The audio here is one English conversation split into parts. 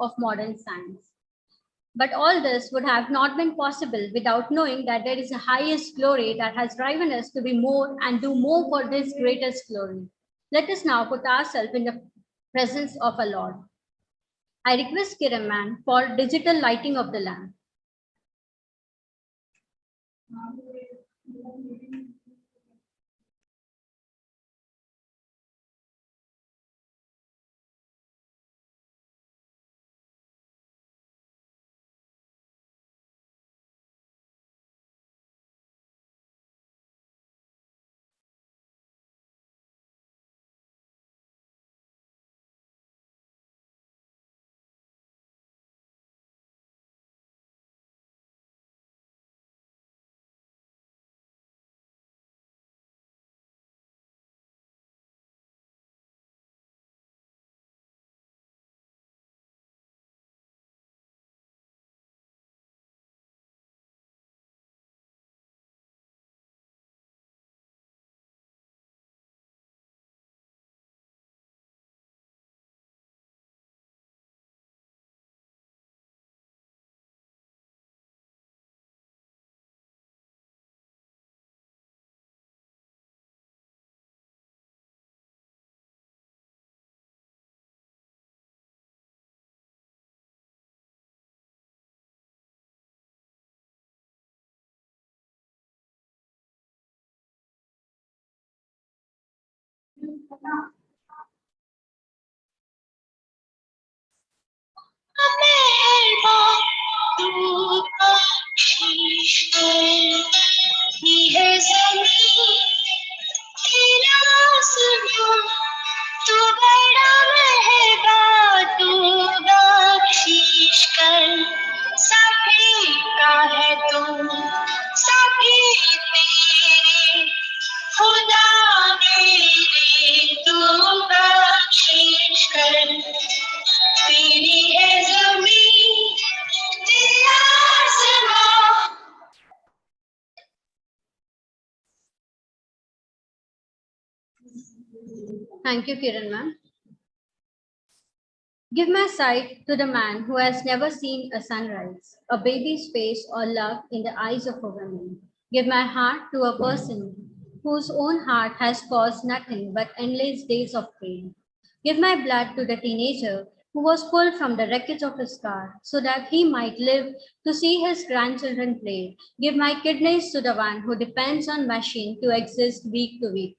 of modern science. But all this would have not been possible without knowing that there is a highest glory that has driven us to be more and do more for this greatest glory. Let us now put ourselves in the presence of our Lord. I request Kiran ma'am for digital lighting of the lamp. Thank you, Kiran ma'am. Give my sight to the man who has never seen a sunrise, a baby's face, or love in the eyes of a woman. Give my heart to a person whose own heart has caused nothing but endless days of pain. Give my blood to the teenager who was pulled from the wreckage of his car so that he might live to see his grandchildren play. Give my kidneys to the one who depends on machine to exist week to week.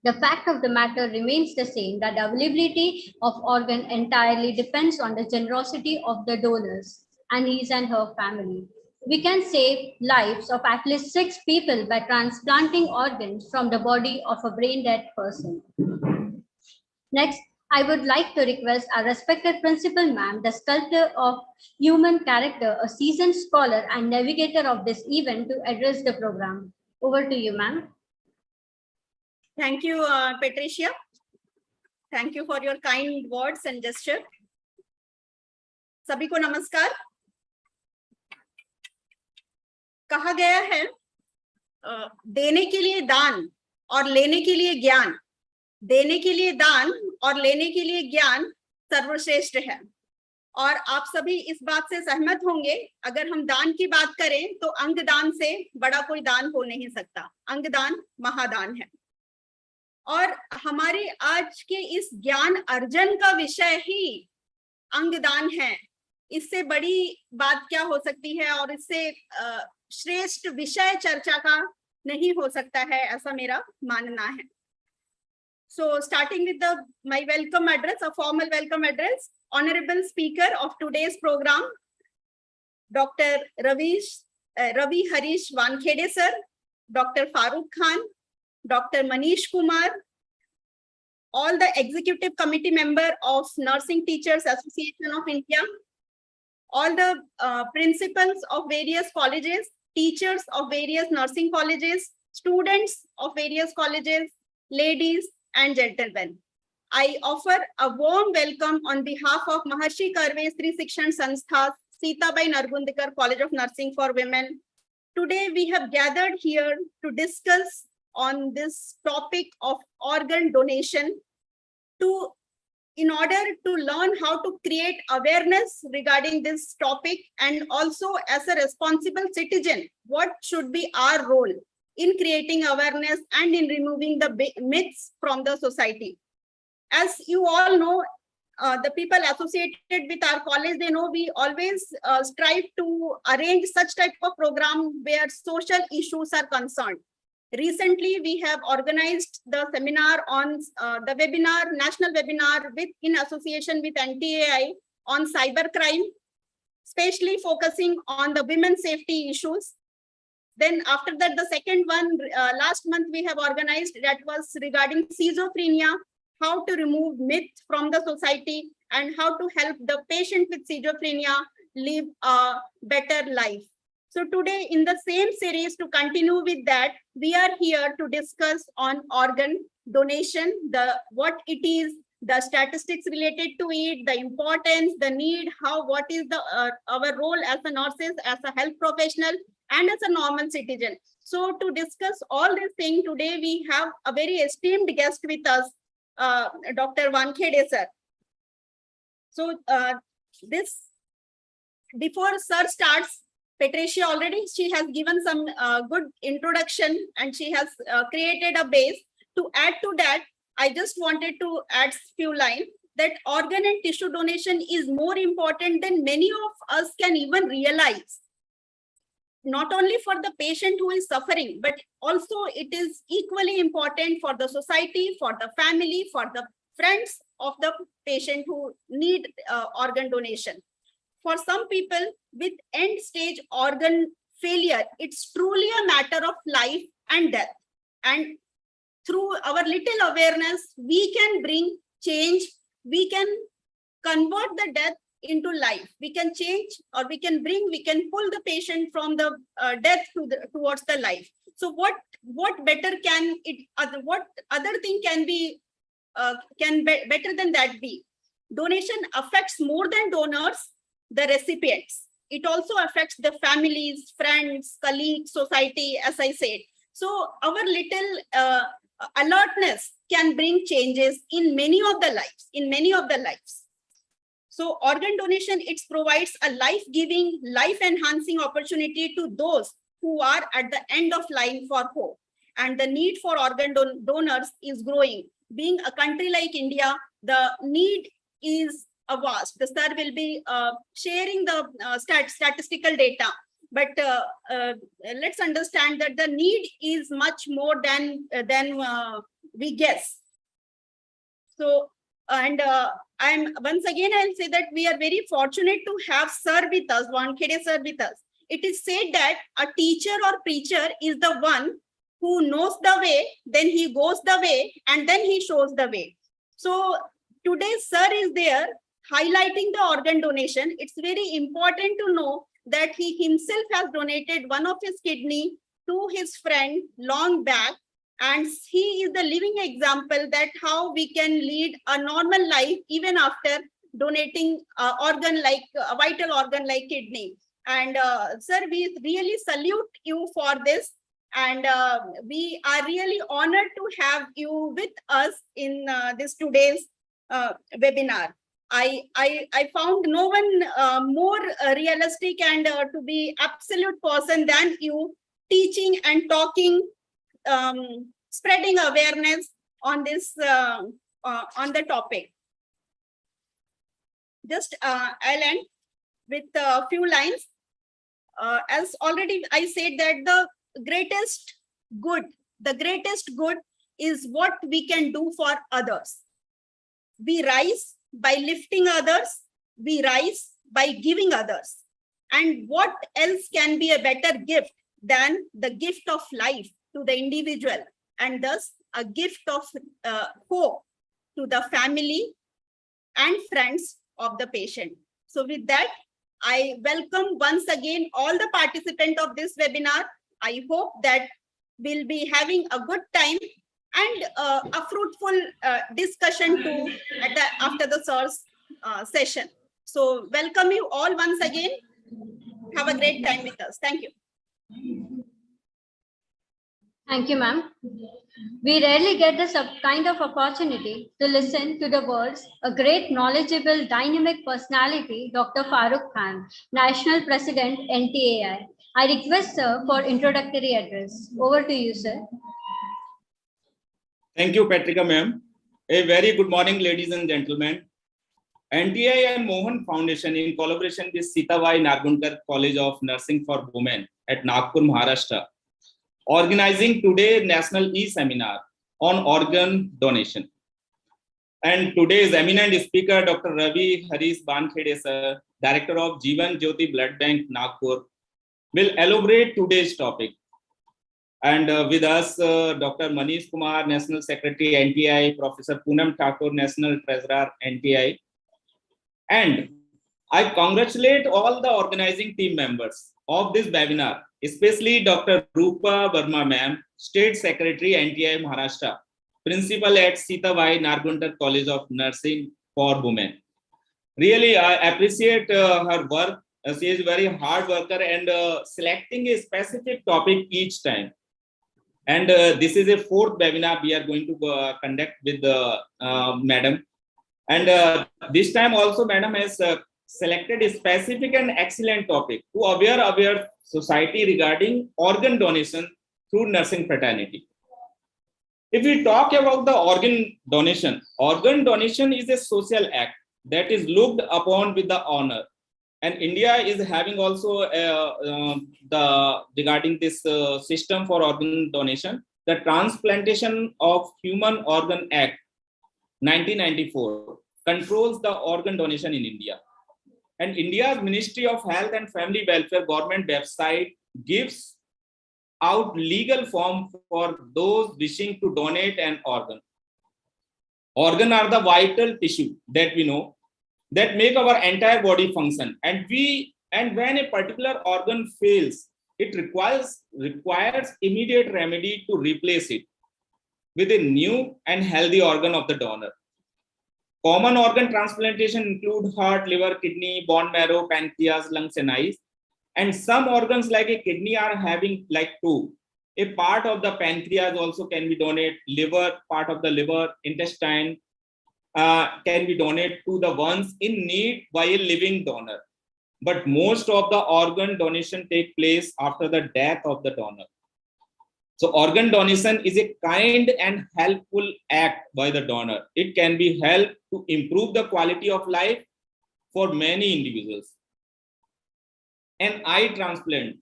The fact of the matter remains the same that the availability of organ entirely depends on the generosity of the donors and his and her family. We can save lives of at least 6 people by transplanting organs from the body of a brain dead person. Next, I would like to request our respected principal ma'am, the sculptor of human character, a seasoned scholar and navigator of this event, to address the program. Over to you, ma'am. Thank you, Patricia. Thank you for your kind words and gesture. सभी को नमस्कार. कहा गया है देने के लिए दान और लेने के लिए ज्ञान, देने के लिए दान और लेने के लिए ज्ञान सर्वश्रेष्ठ है. और आप सभी इस बात से सहमत होंगे, अगर हम दान की बात करें तो अंगदान से बड़ा कोई दान हो नहीं सकता. अंगदान महादान है. और हमारे आज के इस ज्ञान अर्जन का विषय ही अंगदान है. इससे बड़ी बात क्या हो सकती है और इससे श्रेष्ठ विषय चर्चा का नहीं हो सकता है, ऐसा मेरा मानना है. So starting with my welcome address, a formal welcome address, honorable speaker of today's program, Dr. Ravi Van Kereser, Dr. Farooq Khan, Dr. Manish Kumar, all the executive committee member of Nursing Teachers Association of India, all the principals of various colleges, teachers of various nursing colleges, students of various colleges, ladies and gentlemen. I offer a warm welcome on behalf of Maharshi Karve Stri Shikshan Sanstha, Sitabai Nargundikar College of Nursing for Women. Today we have gathered here to discuss on this topic of organ donation to in order to learn how to create awareness regarding this topic, and also as a responsible citizen, what should be our role in creating awareness and in removing the myths from the society. As you all know, the people associated with our college, they know we always strive to arrange such type of program where social issues are concerned. Recently, we have organized the seminar on the webinar, national webinar in association with NTAI on cybercrime, especially focusing on the women's safety issues. Then after that, the second one, last month we have organized, that was regarding schizophrenia, how to remove myth from the society and how to help the patient with schizophrenia live a better life. So today, in the same series, to continue with that, we are here to discuss on organ donation, what it is, the statistics related to it, the importance, the need, what is our role as a nurses, as a health professional, and as a normal citizen. So to discuss all these things today, we have a very esteemed guest with us, Dr. Van Kereser. So before Sir starts, Patricia already, she has given some good introduction, and she has created a base. To add to that, I just wanted to add few lines that organ and tissue donation is more important than many of us can even realize. Not only for the patient who is suffering, but also it is equally important for the society, for the family, for the friends of the patient who need organ donation. For some people with end-stage organ failure, it's truly a matter of life and death. And through our little awareness, we can bring change. We can convert the death into life. We can change, or we can pull the patient from the death towards the life. So what better can it? What other thing can be better than that be? Donation affects more than donors, the recipients. It also affects the families, friends, colleagues, society, as I said. So our little alertness can bring changes in many of the lives. So organ donation, it provides a life-giving, life-enhancing opportunity to those who are at the end of line for hope. And the need for organ donors is growing. Being a country like India, the need is vast. The sir will be sharing the statistical data, but let's understand that the need is much more than we guess. So, and I'm once again, I'll say that we are very fortunate to have sir with us, Van Kereser with us. It is said that a teacher or preacher is the one who knows the way, then he goes the way, and then he shows the way. So today, sir is there highlighting the organ donation. It's very important to know that he himself has donated one of his kidney to his friend long back, and he is the living example that how we can lead a normal life even after donating organ like a vital organ like kidney. And sir, we really salute you for this, and we are really honored to have you with us in this today's webinar. I found no one more realistic and to be absolute person than you, teaching and talking, spreading awareness on this on the topic. Just I'll end with a few lines. As already I said that the greatest good is what we can do for others. We rise by lifting others, we rise by giving others. And what else can be a better gift than the gift of life to the individual, and thus a gift of hope to the family and friends of the patient. So with that, I welcome once again all the participants of this webinar. I hope that we'll be having a good time and a fruitful discussion too after the sir's session. So welcome you all once again. Have a great time with us. Thank you. Thank you, ma'am. We rarely get this kind of opportunity to listen to the words a great, knowledgeable, dynamic personality, Dr. Farooq Khan, National President, NTAI. I request, sir, for introductory address. Over to you, sir. Thank you, Patrika ma'am. A very good morning, ladies and gentlemen. NTI and Mohan Foundation, in collaboration with Sitabai Narguntar College of Nursing for Women at Nagpur, Maharashtra, organizing today National E-Seminar on organ donation. And today's eminent speaker, Dr. Ravi Van Kereser, Director of Jeevan Jyoti Blood Bank, Nagpur, will elaborate today's topic. And with us, Dr. Manish Kumar, National Secretary, NTI, Professor Poonam Thakur, National Treasurer, NTI. And I congratulate all the organizing team members of this webinar, especially Dr. Rupa Verma ma'am, State Secretary, NTI Maharashtra, Principal at Sitabai Narguntar College of Nursing for Women. Really, I appreciate her work. She is a very hard worker and selecting a specific topic each time. And this is a fourth webinar we are going to conduct with Madam. And this time also, Madam has selected a specific and excellent topic to aware our society regarding organ donation through nursing fraternity. If we talk about the organ donation is a social act that is looked upon with the honor. And India is having also regarding this system for organ donation, the Transplantation of Human Organ Act 1994 controls the organ donation in India. And India's Ministry of Health and Family Welfare government website gives out legal form for those wishing to donate an organ. Organ are the vital tissue that we know that make our entire body function. And when a particular organ fails, it requires immediate remedy to replace it with a new and healthy organ of the donor. Common organ transplantation include heart, liver, kidney, bone marrow, pancreas, lungs, and eyes. And some organs like a kidney are having like two. A part of the pancreas also can be donated, liver, part of the liver, intestine can be donated to the ones in need by a living donor. But most of the organ donation take place after the death of the donor. So organ donation is a kind and helpful act by the donor. It can be helped to improve the quality of life for many individuals. An eye transplant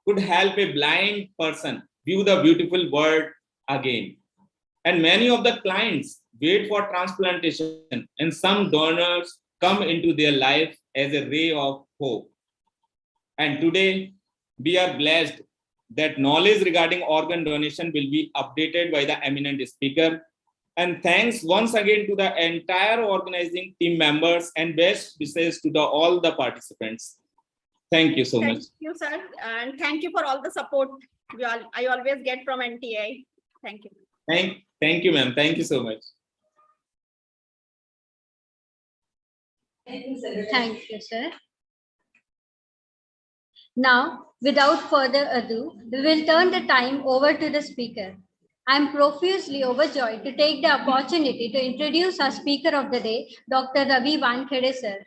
could help a blind person view the beautiful world again. And many of the clients wait for transplantation, and some donors come into their life as a ray of hope. And today, we are blessed that knowledge regarding organ donation will be updated by the eminent speaker. And thanks once again to the entire organizing team members and best wishes to all the participants. Thank you so much. Thank you, sir. And thank you for all the support I always get from NTA. Thank you. Thank you, ma'am. Thank you so much. Thank you, sir. Now, without further ado, we will turn the time over to the speaker. I am profusely overjoyed to take the opportunity to introduce our speaker of the day, Dr. Ravi Van Kereser.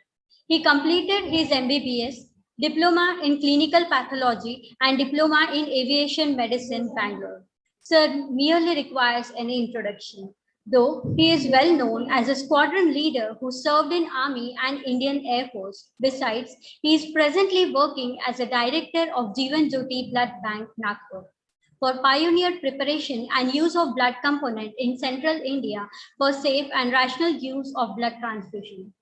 He completed his MBBS, Diploma in Clinical Pathology, and Diploma in Aviation Medicine, Bangalore. Sir merely requires an introduction. Though he is well known as a squadron leader who served in Army and Indian Air Force. Besides, he is presently working as a director of Jeevan Jyoti Blood Bank, Nagpur, for pioneered preparation and use of blood component in central India for safe and rational use of blood transfusion.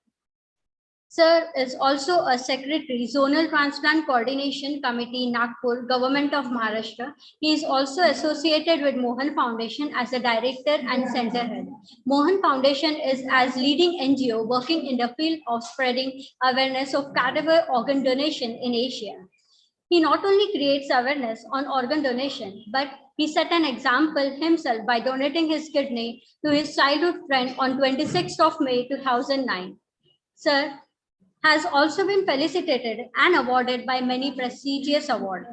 Sir is also a secretary, Zonal Transplant Coordination Committee, Nagpur, Government of Maharashtra. He is also associated with Mohan Foundation as a director and center head. Mohan Foundation is as leading NGO working in the field of spreading awareness of cadaver organ donation in Asia. He not only creates awareness on organ donation, but he set an example himself by donating his kidney to his childhood friend on 26th of May 2009. Sir has also been felicitated and awarded by many prestigious awards.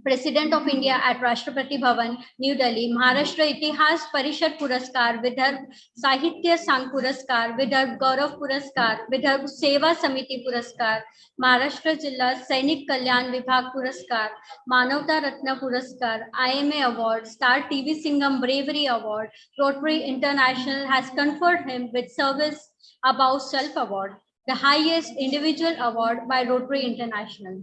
President of India at Rashtrapati Bhavan, New Delhi, Maharashtra Itihas Parishad Puraskar, Vidarbh Sahitya Sangh Puraskar, Vidarbh Gaurav Puraskar, Vidarbh Seva Samiti Puraskar, Maharashtra Jilla Sainik Kalyan Vibhag Puraskar, Manavta Ratna Puraskar, IMA Award, Star TV Singham Bravery Award, Rotary International has conferred him with Service Above Self Award, the highest individual award by Rotary International.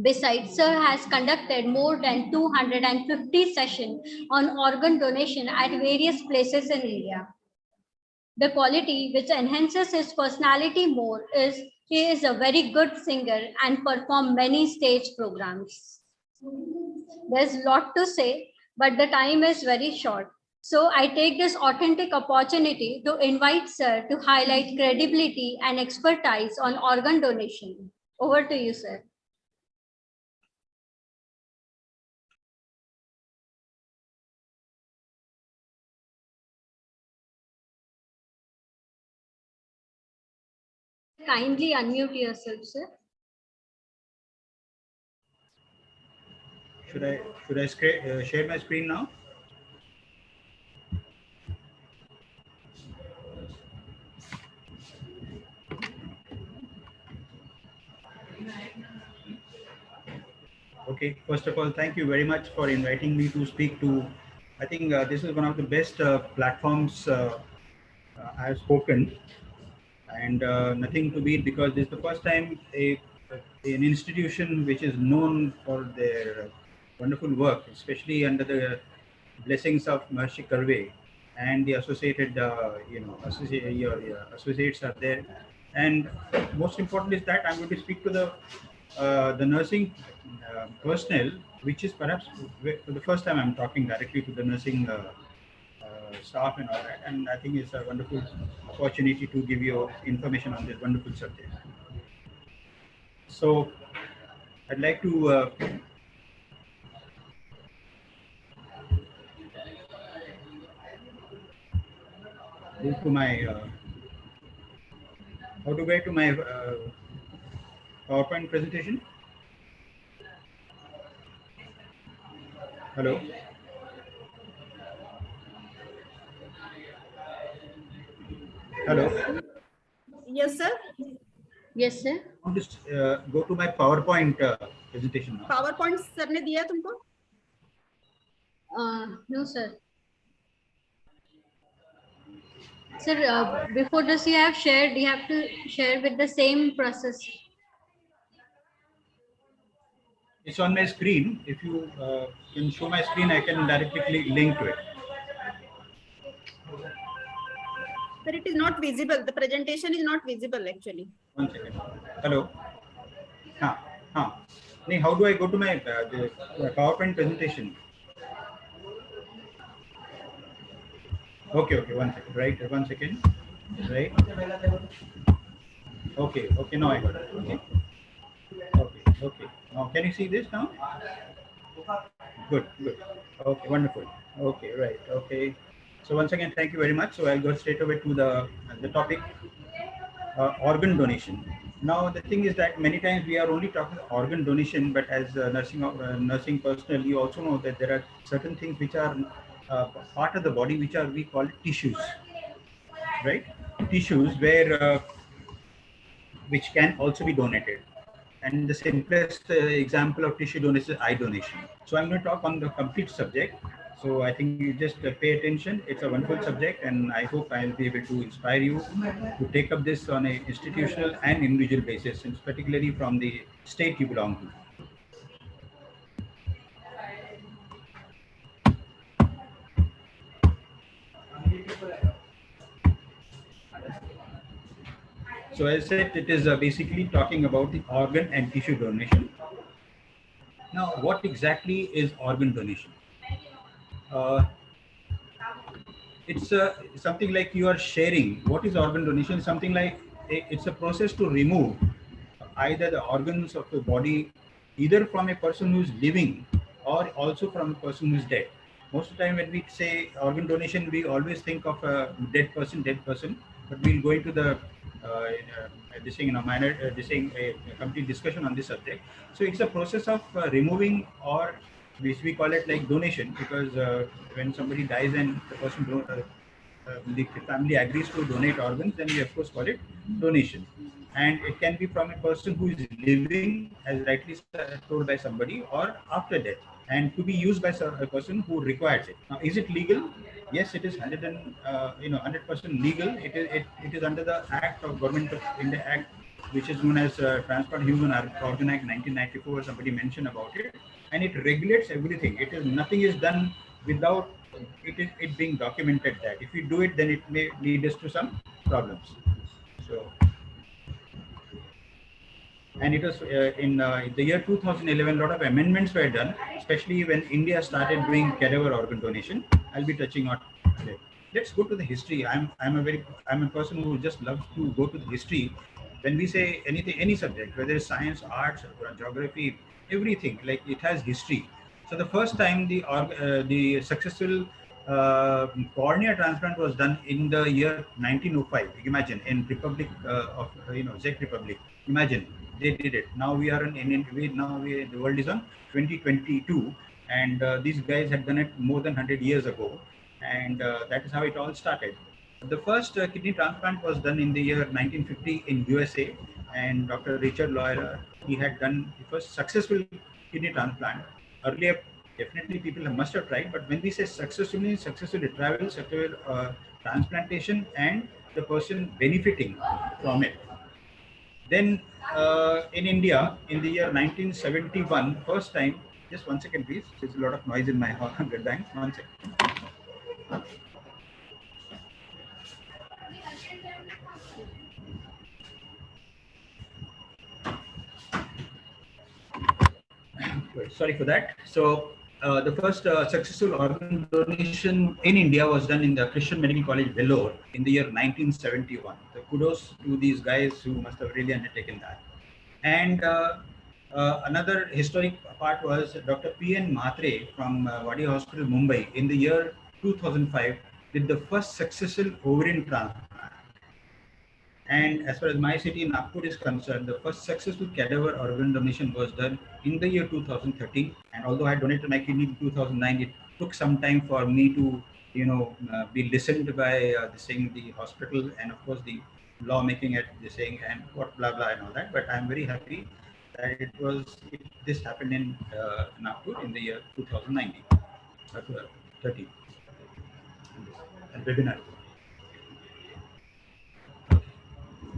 Besides, Sir has conducted more than 250 sessions on organ donation at various places in India. The quality which enhances his personality more is he is a very good singer and perform many stage programs. There's a lot to say, but the time is very short. So I take this authentic opportunity to invite Sir to highlight credibility and expertise on organ donation. Over to you, Sir. Kindly unmute yourself, sir. Should I share my screen now? Okay, first of all, thank you very much for inviting me to speak to, I think this is one of the best platforms I have spoken, and nothing to beat, because this is the first time an institution which is known for their wonderful work, especially under the blessings of Maharishi Karve and the associated, your associates are there. And most important is that I'm going to speak to the nursing personnel, which is perhaps for the first time I'm talking directly to the nursing staff and all that. And I think it's a wonderful opportunity to give you information on this wonderful subject. So I'd like to go to my how to get to my PowerPoint presentation. Hello. Hello. Yes, sir. Yes, sir. I want to go to my PowerPoint presentation now. PowerPoint sir ने दिया तुमको? No, sir. Sir, before this you have shared, you have to share with the same process. It's on my screen. If you can show my screen, I can directly link to it. Sir, it is not visible. The presentation is not visible actually. 1 second. Hello. How do I go to my the PowerPoint presentation? Okay. 1 second. Right. 1 second. Right. Okay. Now I got it. Okay. Now can you see this now? Good. Okay. Wonderful. Okay. Right. Okay. So once again, thank you very much. So I'll go straight away to the topic, organ donation. Now the thing is that many times we are only talking organ donation, but as nursing personnel, you also know that there are certain things which are part of the body which we call tissues, right? Tissues where which can also be donated. And the simplest example of tissue donation is eye donation. So I'm going to talk on the complete subject. So I think you just pay attention. It's a wonderful subject, and I hope I'll be able to inspire you to take up this on an institutional and individual basis, and particularly from the state you belong to. So as I said, it is basically talking about the organ and tissue donation. Now, what exactly is organ donation? It's something like you are sharing. What is organ donation? Something like it's a process to remove either the organs of the body, either from a person who's living or also from a person who's dead. Most of the time when we say organ donation, we always think of a dead person. but we'll go into the this thing, minor this thing, a complete discussion on this subject. So it's a process of removing, or which we call it like donation, because when somebody dies and the person the family agrees to donate organs, then we of course call it donation. And it can be from a person who is living, as rightly told by somebody, or after death, and to be used by a person who requires it. Now, is it legal? Yes, it is 100% legal. It is under the Act of Government of India Act, which is known as Transplant Human Organ Act 1994. Somebody mentioned about it, and it regulates everything. It is nothing is done without it being documented, that if we do it, then it may lead us to some problems. So, and it was in the year 2011, a lot of amendments were done, especially when India started doing cadaver organ donation. I'll be touching on it. Let's go to the history. I'm a person who just loves to go to the history. When we say anything, any subject, whether it's science, arts, or geography, everything, like it has history. So the first time the successful cornea transplant was done in the year 1905. Imagine, in Republic of Czech Republic. Imagine they did it. Now we are the world is on 2022, and these guys had done it more than 100 years ago, and that is how it all started. The first kidney transplant was done in the year 1950 in USA, and Dr. Richard Loyer, he had done the first successful kidney transplant. Earlier, definitely people must have tried, but when we say successfully travel, successful transplantation, and the person benefiting from it. Then in India, in the year 1971, first time, just 1 second please, there's a lot of noise in my bed bank, 1 second. Sorry for that. So the first successful organ donation in India was done in the Christian Medical College, Vellore, in the year 1971. So kudos to these guys who must have really undertaken that. And another historic part was Dr. P.N. Mhatre from Wadi Hospital, Mumbai, in the year 2005, did the first successful ovarian transplant. And as far as my city, Nagpur, is concerned, the first successful cadaver organ donation was done in the year 2013. And although I donated my kidney in 2009, it took some time for me to, be listened by the hospital, and of course the lawmaking at the saying and what blah blah and all that. But I'm very happy that this happened in Nagpur in the year 2019, 13. And webinar.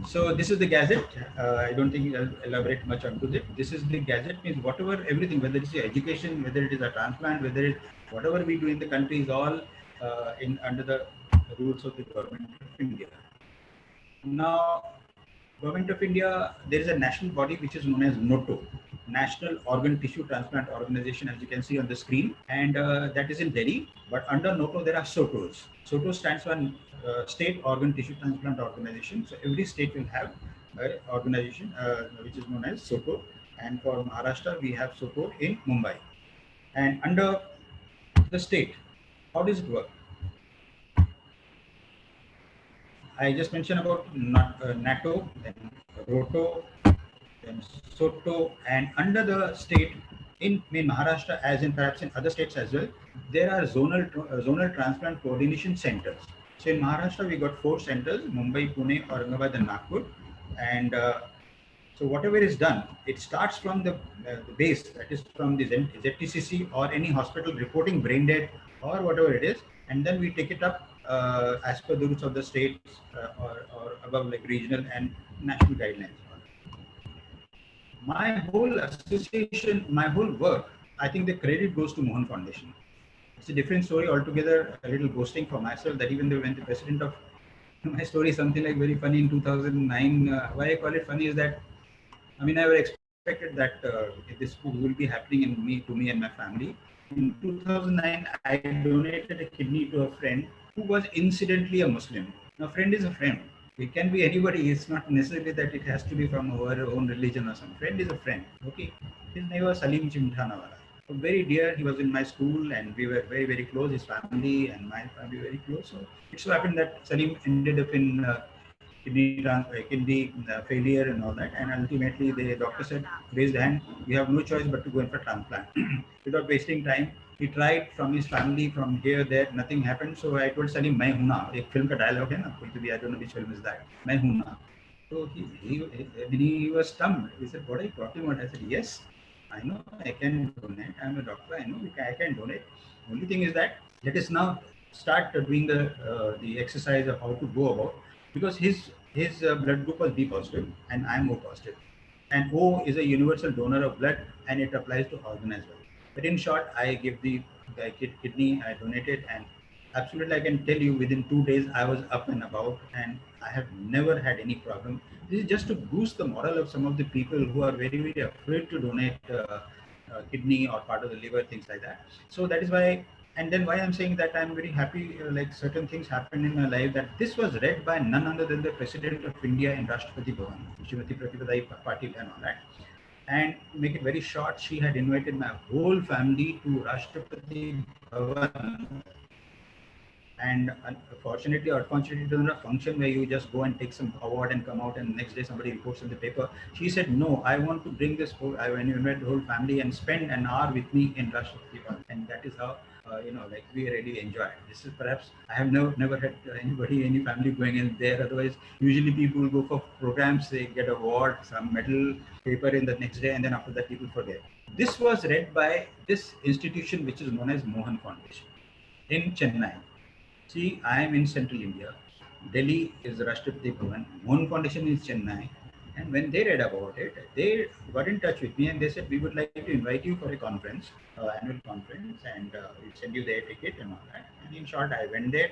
So this is the gazette. I don't think I'll elaborate much onto it. This is the gazette, means whatever, everything, whether it's education, whether it is a transplant, whatever we do in the country is all under the rules of the Government of India. Now, Government of India, there is a national body which is known as NATO, National Organ Tissue Transplant Organization, as you can see on the screen, and that is in Delhi. But under NATO, there are SOTOs. SOTO stands for State Organ Tissue Transplant Organization. So every state will have an organization which is known as SOTO. And for Maharashtra, we have SOTO in Mumbai. And under the state, how does it work? I just mentioned about NATO, then ROTO, then SOTO, and under the state, in Maharashtra, as in perhaps in other states as well, there are zonal transplant coordination centers. So in Maharashtra, we got 4 centers: Mumbai, Pune, Aurangabad, and Nagpur. And so whatever is done, it starts from the base, that is from the ZTCC or any hospital reporting brain dead or whatever it is, and then we take it up as per the rules of the states or above, like regional and national guidelines. My whole association, my whole work, I think the credit goes to Mohan Foundation. It's a different story altogether, a little boasting for myself that even though when the president of my story is something like very funny in 2009, why I call it funny is that, I never expected that this will be happening to me and my family. In 2009, I donated a kidney to a friend who was incidentally a Muslim. Now, friend is a friend. It can be anybody. It's not necessarily that it has to be from our own religion or something. Friend is a friend. Okay. His name was Salim Chimthanawala. So very dear. He was in my school, and we were very, very close. His family and my family were very close. So it so happened that Salim ended up in kidney failure and all that. And ultimately, the doctor said, raise the hand, you have no choice but to go in for transplant. Without wasting time, he tried from his family, from here, there, nothing happened. So I told Salim, "Main hoon na." एक film का dialogue है ना, कोई तो भी, I don't know which film is that. "Main hoon na." So he was stunned. He said, "What are you talking about?" I said, "Yes, I know I can donate. I'm a doctor. I know I can donate. Only thing is that let us now start doing the exercise of how to go about, because his blood group was B positive and I'm O positive, and O is a universal donor of blood and it applies to organ as well. But in short, I give the kidney, I donated, and absolutely I can tell you within 2 days I was up and about, and I have never had any problem. This is just to boost the morale of some of the people who are very, very afraid to donate kidney or part of the liver, things like that. So that is why, and then why I'm saying that I'm very happy, like certain things happened in my life, that this was read by none other than the President of India in Rashtrapati Bhavan, Srimati Pratibha Patil and all that. And to make it very short, she had invited my whole family to Rashtrapati Bhavan. And unfortunately or fortunately, it was not a function where you just go and take some award and come out and next day somebody reports in the paper. She said, "No, I want to bring this whole, I want to invite the whole family and spend an hour with me in Rashtrapati." And that is how, like we really enjoy it. This is perhaps, I have never had anybody, any family going in there. Otherwise, usually people go for programs, they get an award, some medal, paper in the next day, and then after that people forget. This was read by this institution, which is known as Mohan Foundation in Chennai. See, I am in central India. Delhi is Rashtrapati Bhavan. Mohan Foundation is Chennai. And when they read about it, they got in touch with me and they said, "We would like to invite you for a conference, annual conference, and we'll send you their ticket and all that." And in short, I went there.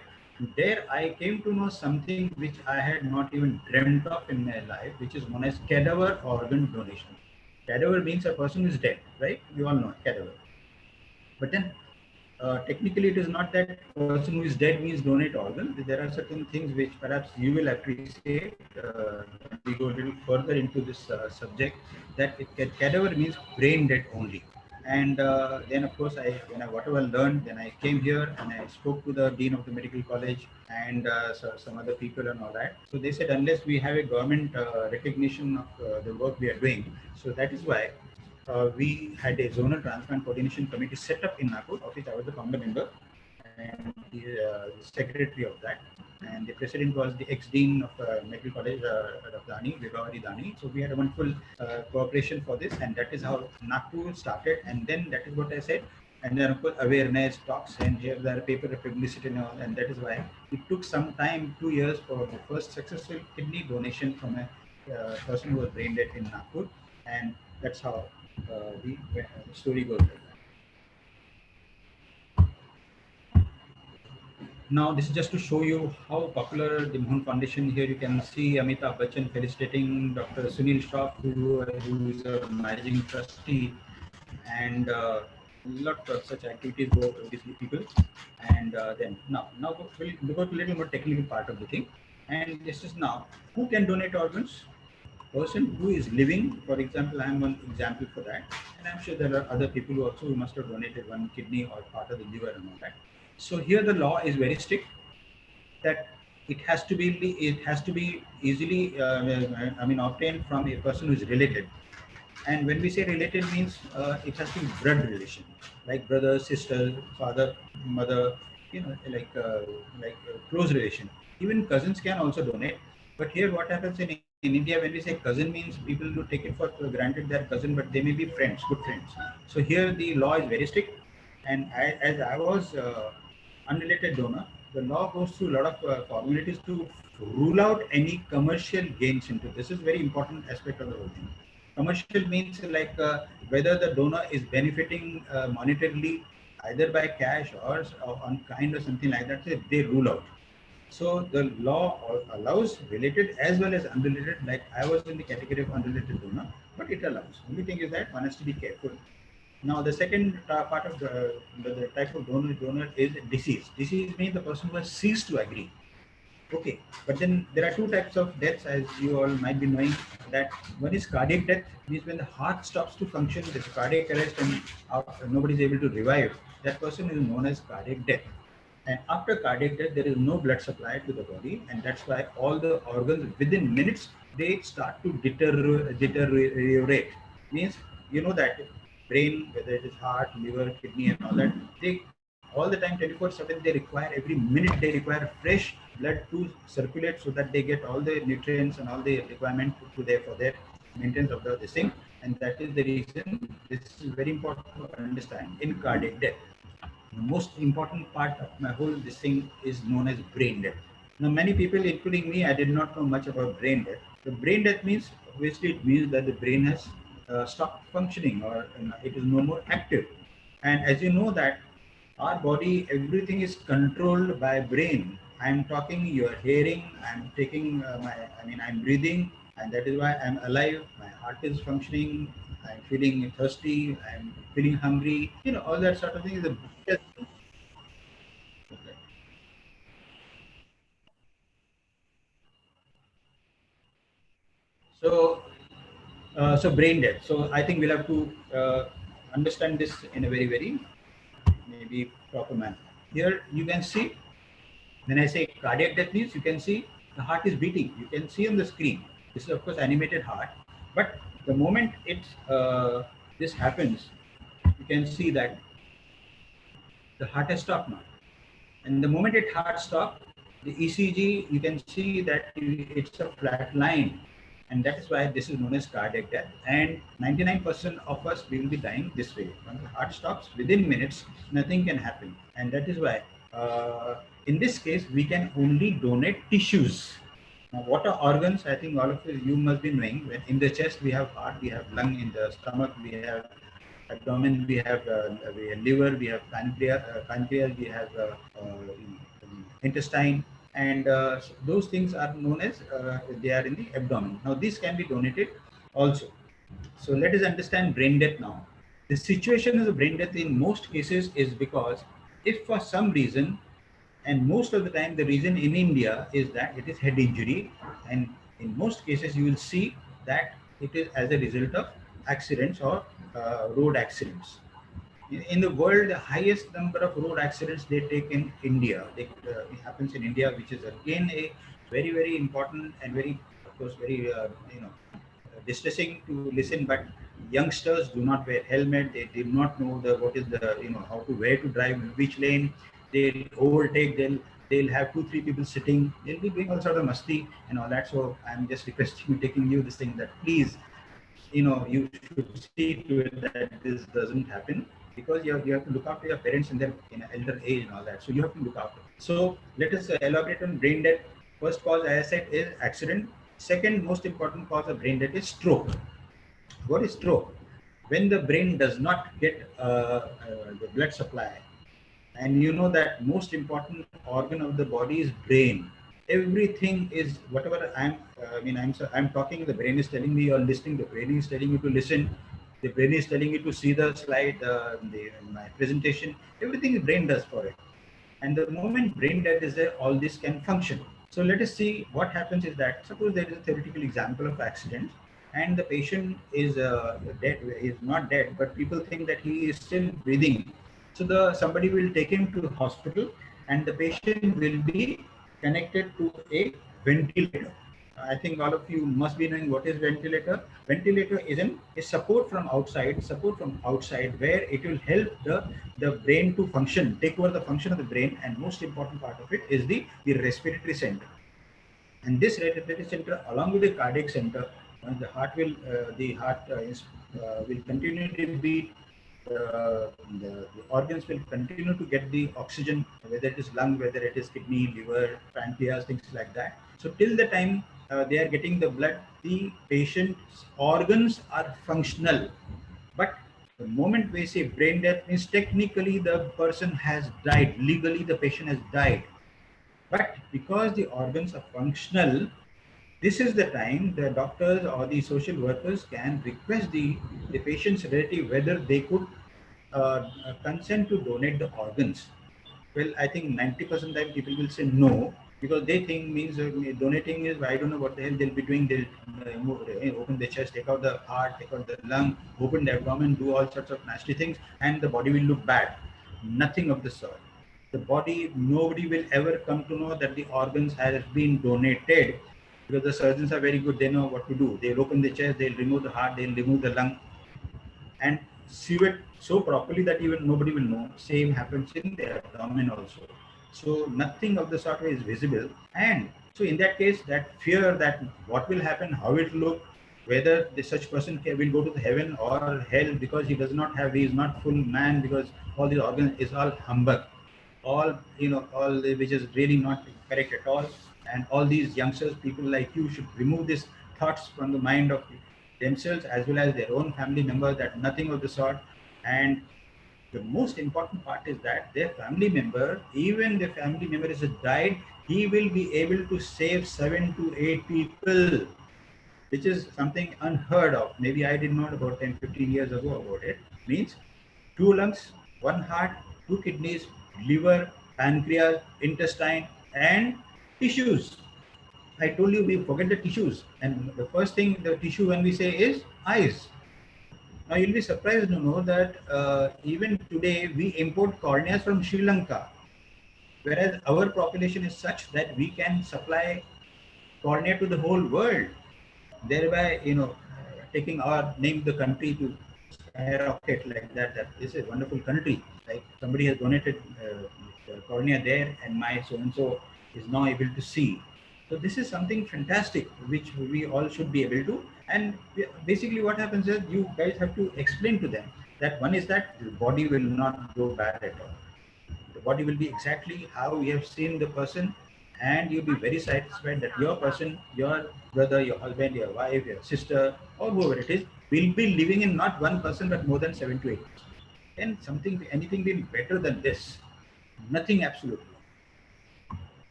There, I came to know something which I had not even dreamt of in my life, which is known as cadaver organ donation. Cadaver means a person who is dead, right? You all know cadaver. But then technically, it is not that person who is dead means donate organ. There are certain things which perhaps you will appreciate when we go a little further into this subject. That cadaver means brain dead only. And then, of course, when I whatever learned, then I came here and I spoke to the dean of the medical college and some other people and all that. So they said, unless we have a government recognition of the work we are doing, so that is why we had a zonal transplant coordination committee set up in Nagpur, of which I was the founder member and the secretary of that. And the president was the ex-dean of Medical College, Dr. Dani, Vibhavari Dani. So we had a wonderful cooperation for this, and that is how Nagpur started. And then that is what I said. And then of course awareness talks, and here there are paper publicity and all, and that is why it took some time, 2 years, for the first successful kidney donation from a person who was brain dead in Nagpur, and that's how the story goes like that. Now, this is just to show you how popular the Mohan Foundation. Here you can see Amitabh Bachchan felicitating Dr. Sunil Shroff, who is a managing trustee, and a lot of such activities go with these people. And then now we'll go to a little more technical part of the thing. And this is now, who can donate organs? Person who is living. For example, I am one example for that, and I'm sure there are other people who also must have donated one kidney or part of the liver and all that. So here the law is very strict that it has to be easily obtained from a person who is related. And when we say related means it has to be blood relation, like brother, sister, father, mother, close relation. Even cousins can also donate. But here what happens in India, when we say cousin, means people do take it for granted they're cousin, but they may be friends, good friends. So here the law is very strict. And as I was unrelated donor, the law goes through a lot of formalities to rule out any commercial gains into this. Is very important aspect of the whole thing. Commercial means like whether the donor is benefiting monetarily either by cash or on kind or something like that, they rule out. So the law allows related as well as unrelated. Like I was in the category of unrelated donor, but it allows. Only thing is that one has to be careful. Now the second part of the type of donor is disease. Disease means the person who has ceased to agree. Okay, but then there are two types of deaths, as you all might be knowing. That one is cardiac death, means when the heart stops to function, there's cardiac arrest and nobody is able to revive. That person is known as cardiac death. And after cardiac death, there is no blood supply to the body, and that's why all the organs within minutes they start to deteriorate. Means you know that brain, whether it is heart, liver, kidney, and all that, they all the time 24/7 they require, every minute they require fresh blood to circulate so that they get all the nutrients and all the requirement to their for their maintenance of the this thing. And that is the reason this is very important to understand in cardiac death. The most important part of my whole this thing is known as brain death. Now, many people, including me, I did not know much about brain death. The brain death means, obviously, it means that the brain has stopped functioning, or it is no more active. And as you know that our body, everything is controlled by brain. I'm talking, you're hearing, I'm taking I'm breathing, and that is why I'm alive. My heart is functioning. I'm feeling thirsty. I'm feeling hungry. You know, all that sort of thing is a so so brain death. So I think we'll have to understand this in a very, very maybe proper manner. Here you can see, when I say cardiac death means, you can see the heart is beating. You can see on the screen. This is of course animated heart, but the moment this happens, you can see that the heart has stopped now. And the moment it heart stopped, the ECG, you can see that it's a flat line. And that is why this is known as cardiac death. And 99% of us will be dying this way. When the heart stops, within minutes, nothing can happen. And that is why, in this case, we can only donate tissues. Now, what are organs? I think all of you must be knowing. When in the chest, we have heart, we have lung; in the stomach, we have abdomen, we have liver, we have pancreas, we have intestine, and those things are known as they are in the abdomen. Now these can be donated also. So let us understand brain death now. The situation of the brain death in most cases is because if for some reason, and most of the time the reason in India is that it is head injury, and in most cases you will see that it is as a result of accidents or road accidents. In the world, the highest number of road accidents they take in India. It happens in India, which is again a very, very important and very, of course, very distressing to listen. But youngsters do not wear helmet. They did not know what is the how to where to drive, in which lane. They overtake. They'll have 2-3 people sitting. They'll be doing all sort of masti and all that. So I'm just requesting you, taking you this thing, that please, you should see to it that this doesn't happen, because you have to look after your parents and their elder age and all that. So you have to look after. So let us elaborate on brain death. First cause, as I said, is accident. Second most important cause of brain death is stroke. What is stroke? When the brain does not get the blood supply, and you know that most important organ of the body is brain. Everything is whatever I'm talking, the brain is telling me, you're listening, the brain is telling you to listen, the brain is telling you to see the slide, my presentation, everything the brain does for it. And the moment brain death is there, all this can function. So let us see what happens is that, suppose there is a theoretical example of accident, and the patient is dead, is not dead, but people think that he is still breathing. So somebody will take him to the hospital, and the patient will be connected to a ventilator. I think all of you must be knowing what is ventilator. Ventilator is a support from outside, where it will help the brain to function, take over the function of the brain, and most important part of it is the respiratory center. And this respiratory center, along with the cardiac center, the heart will continue to beat. The organs will continue to get the oxygen, whether it is lung, whether it is kidney, liver, pancreas, things like that. So till the time they are getting the blood, the patient's organs are functional. But the moment we say brain death, means technically the person has died. Legally, the patient has died. But because the organs are functional, this is the time the doctors or the social workers can request the patient's relative whether they could consent to donate the organs. Well, I think 90% of the time people will say no, because they think means donating is, I don't know what the hell they'll be doing. They'll open the chest, take out the heart, take out the lung, open the abdomen, do all sorts of nasty things, and the body will look bad. Nothing of the sort. the body, nobody will ever come to know that the organs has been donated, because the surgeons are very good. They know what to do. They'll open the chest, they'll remove the heart, they'll remove the lung, and sew it so properly that even nobody will know. Same happens in the abdomen also. So nothing of the sort is visible. And so in that case, that fear that what will happen, how it will look, whether such person will go to the heaven or hell because he does not have, he is not full man, because all the organs is all humbug, all which is really not correct at all. And all these youngsters, people like you, should remove these thoughts from the mind of themselves as well as their own family members, that nothing of the sort. And the most important part is that their family member, even the family member is died, he will be able to save 7 to 8 people, which is something unheard of. Maybe I did not about 10, 15 years ago about it. Means 2 lungs, 1 heart, 2 kidneys, liver, pancreas, intestine, and tissues. I told you we forget the tissues. And the first thing, the tissue when we say is eyes. Now you'll be surprised to know that even today we import corneas from Sri Lanka, whereas our population is such that we can supply cornea to the whole world, thereby taking our name, the country, to skyrocket like that. That this is a wonderful country. Like somebody has donated cornea there, and my so and so is now able to see. So this is something fantastic, which we all should be able to. And basically, what happens is you guys have to explain to them that one is that the body will not go bad at all. The body will be exactly how we have seen the person, and you'll be very satisfied that your person, your brother, your husband, your wife, your sister, or whoever it is, will be living in not 1% but more than 7 to 8%. And anything will be better than this? Nothing, absolutely.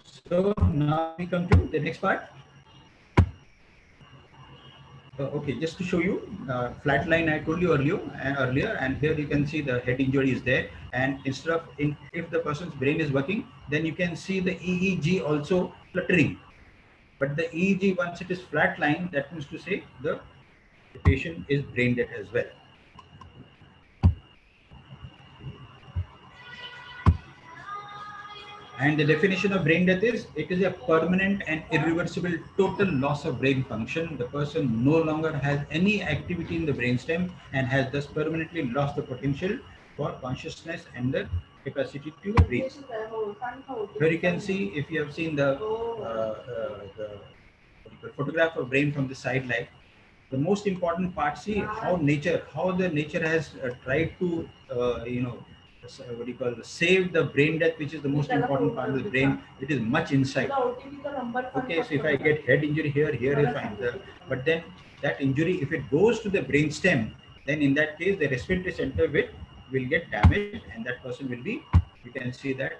So now we come to the next part. Okay, just to show you, flat line I told you earlier, and here you can see the head injury is there. And instead of, if the person's brain is working, then you can see the EEG also fluttering. But the EEG, once it is flat line, that means to say the patient is brain dead as well. And the definition of brain death is, it is a permanent and irreversible total loss of brain function. The person no longer has any activity in the brainstem and has thus permanently lost the potential for consciousness and the capacity to breathe. Here you can see, if you have seen the photograph of brain from the side light, the most important part, see how the nature has tried to save the brain death, which is the most important part of the brain. It is much inside. Okay, so if I get head injury here is fine, but then that injury, if it goes to the brain stem, then in that case the respiratory center will get damaged, and that person will be, you can see that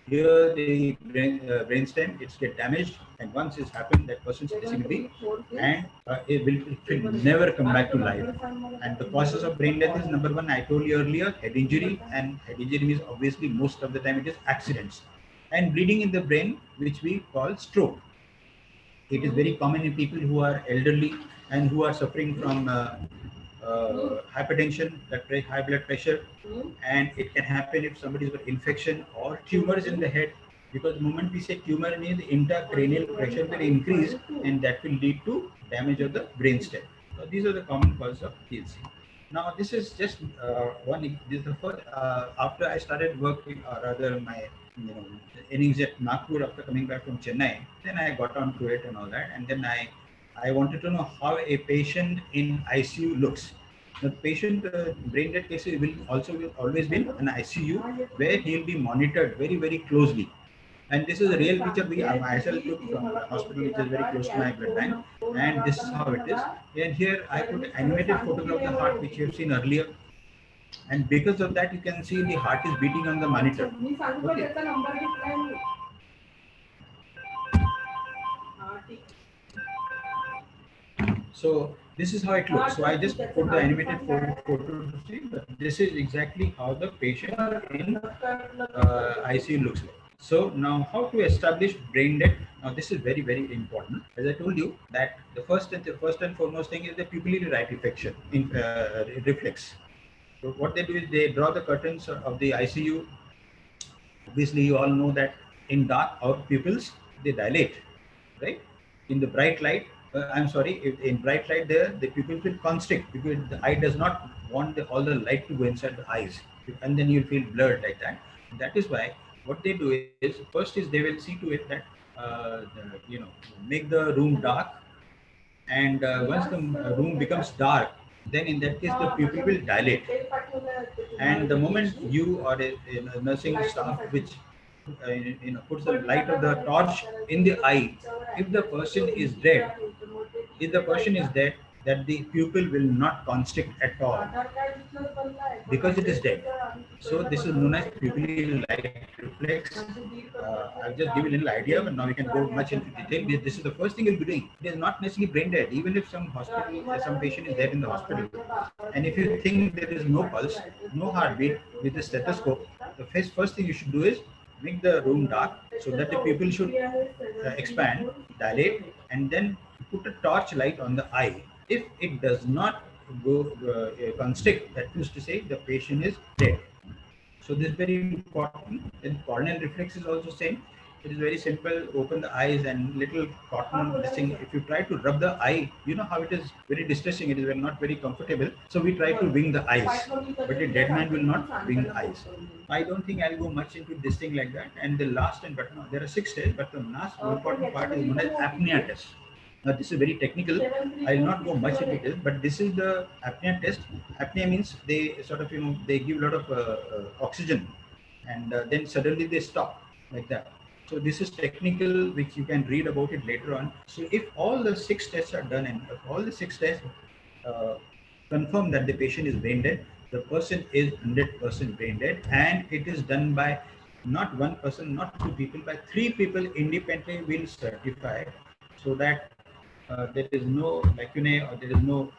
here the brain stem, it's get damaged, and once it's happened, that person's basically, and it will never come back to life. And the causes of brain death is, number one, I told you earlier, head injury. And head injury means obviously most of the time it is accidents, and bleeding in the brain, which we call stroke. It is very common in people who are elderly and who are suffering from hypertension, high blood pressure, and it can happen if somebody's got infection or tumors in the head, because the moment we say tumor means the intracranial pressure will increase, and that will lead to damage of the brainstem. So these are the common causes of TLC. Now this is just one. This is the first. After I started working, or rather my innings at Nagpur after coming back from Chennai, then I got on to it and all that, and then I wanted to know how a patient in ICU looks. The patient brain dead cases will always be in an ICU, where he will be monitored very, very closely. And this is a real picture I myself took from a hospital which is very close to my blood bank, and this is how it is. And here I put an animated photograph of the heart, which you have seen earlier. And because of that, you can see the heart is beating on the monitor. Okay. So this is how it looks. So I just put the animated photo to see, but this is exactly how the patient in ICU looks like. So now, how to establish brain death? Now this is very, very important. As I told you, that the first and foremost thing is the pupillary right reflection in reflex. So what they do is they draw the curtains of the ICU. Obviously, you all know that in dark, our pupils, they dilate, right? In the bright light, I'm sorry, in bright light there, the pupils will constrict because the eye does not want all the light to go inside the eyes, and then you'll feel blurred like that. That is why what they do is, first is they will see to it that make the room dark, and once the room becomes dark, then in that case the pupil will dilate. And the moment you or a nursing staff which puts the light of the torch in the eye, if the person is dead, that the pupil will not constrict at all because it is dead. So this is known as pupillary light reflex. I'll just give you a little idea, but now we can go much into detail. This is the first thing you'll be doing. It is not necessarily brain dead. Even if some patient is dead in the hospital, and if you think there is no pulse, no heartbeat, with the stethoscope, the first thing you should do is make the room dark so that the pupil should expand, dilate, and then put a torch light on the eye. If it does not go constrict, that is to say the patient is dead. So this is very important. And corneal reflex is also same. It is very simple. Open the eyes and little cotton this thing. If you try to rub the eye, you know how it is very distressing. It is not very comfortable. So we try to wing the eyes, but a dead man will not wing eyes. I don't think I'll go much into this thing like that. And the last and but no, there are 6 tests, but the last important part is known as apnea test. Now this is very technical. I will not go much into this, but this is the apnea test. Apnea means they sort of they give a lot of oxygen, and then suddenly they stop like that. So this is technical, which you can read about it later on. So if all the 6 tests are done and if all the 6 tests confirm that the patient is brain dead, the person is 100% brain dead, and it is done by not one person, not 2 people, by 3 people independently will certify, so that there is no lacunae or there is no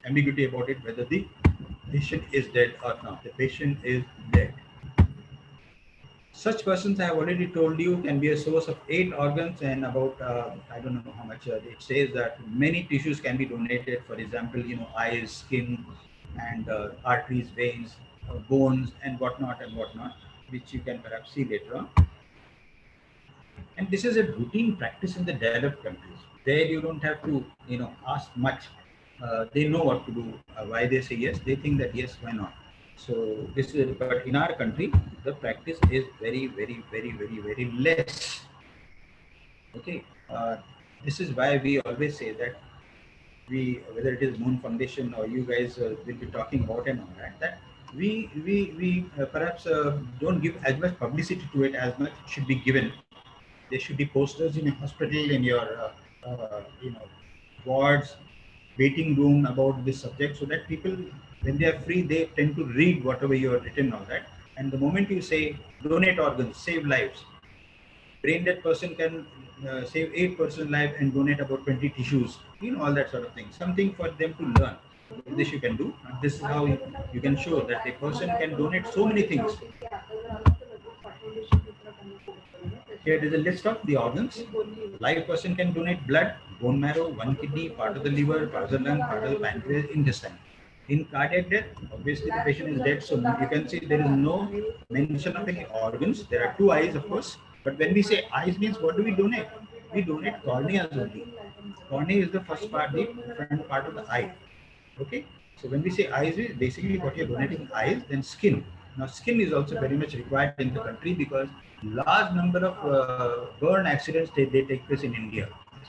ambiguity about it whether the patient is dead or not. The patient is dead. Such persons, I have already told you, can be a source of 8 organs and about I don't know how much it says that many tissues can be donated. For example, eyes, skin, and arteries, veins, bones, and whatnot, which you can perhaps see later on. And this is a routine practice in the developed countries. There you don't have to, ask much. They know what to do. Why they say yes, they think that yes, why not? So this is, but in our country, the practice is very, very, very, very, very less. Okay, this is why we always say that whether it is Moon Foundation or you guys will be talking about and all that we perhaps don't give as much publicity to it as much should be given. There should be posters in a hospital, in your wards, waiting room about this subject, so that people, when they are free, they tend to read whatever you have written on that. And the moment you say donate organs, save lives, brain dead person can save 8 person's life and donate about 20 tissues, all that sort of thing. Something for them to learn. This you can do. And this is how you can show that a person can donate so many things. Here is a list of the organs. Live person can donate blood, bone marrow, 1 kidney, part of the liver, part of the lung, part of the pancreas, intestine. In cardiac death, obviously the patient is dead, so you can see there is no mention of any organs. There are 2 eyes, of course, but when we say eyes means what do we donate? We donate corneas only. Cornea is the first part, the front part of the eye. Okay, so when we say eyes, basically what you're donating eyes, then skin. Now skin is also very much required in the country because large number of burn accidents they take place in India,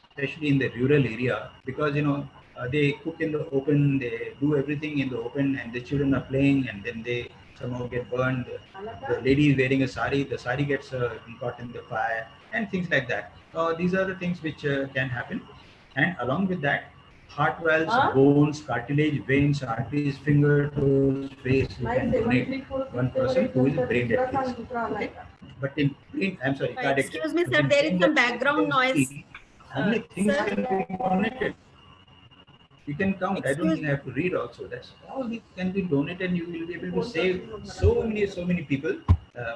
especially in the rural area, because they cook in the open, they do everything in the open, and the children are playing, and then they somehow get burned. The lady is wearing a sari, the sari gets caught in the fire, and things like that. These are the things which can happen. And along with that, heart valves, bones, cartilage, veins, arteries, finger, toes, face, you can donate one person who is brain dead case. Okay? But in brain, I'm sorry, cardiac. Excuse me, sir, there is some background noise. How many things can be donated? You can count. I don't think I have to read also. That's all these can be donated. You will be able to save so many people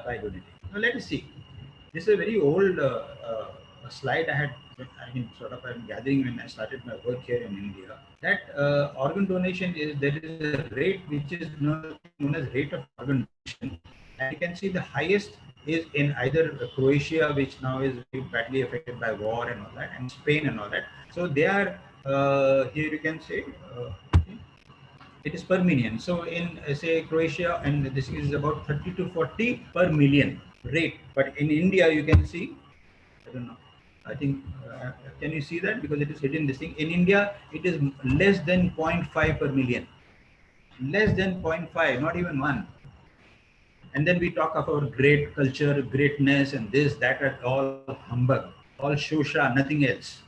by donating. Now let us see. This is a very old a slide I mean, sort of I'm gathering when I started my work here in India, that organ donation there is a rate which is known as rate of organ donation. And you can see the highest is in either Croatia, which now is very badly affected by war and all that, and Spain and all that. So they are, here you can say, it is per million. So in say Croatia, and this is about 30 to 40 per million rate. But in India, you can see, I don't know, I think, can you see that? Because it is hidden this thing. In India, it is less than 0.5 per million. Less than 0.5, not even 1. And then we talk about great culture, greatness, and this, that are all humbug, all shosha, nothing else.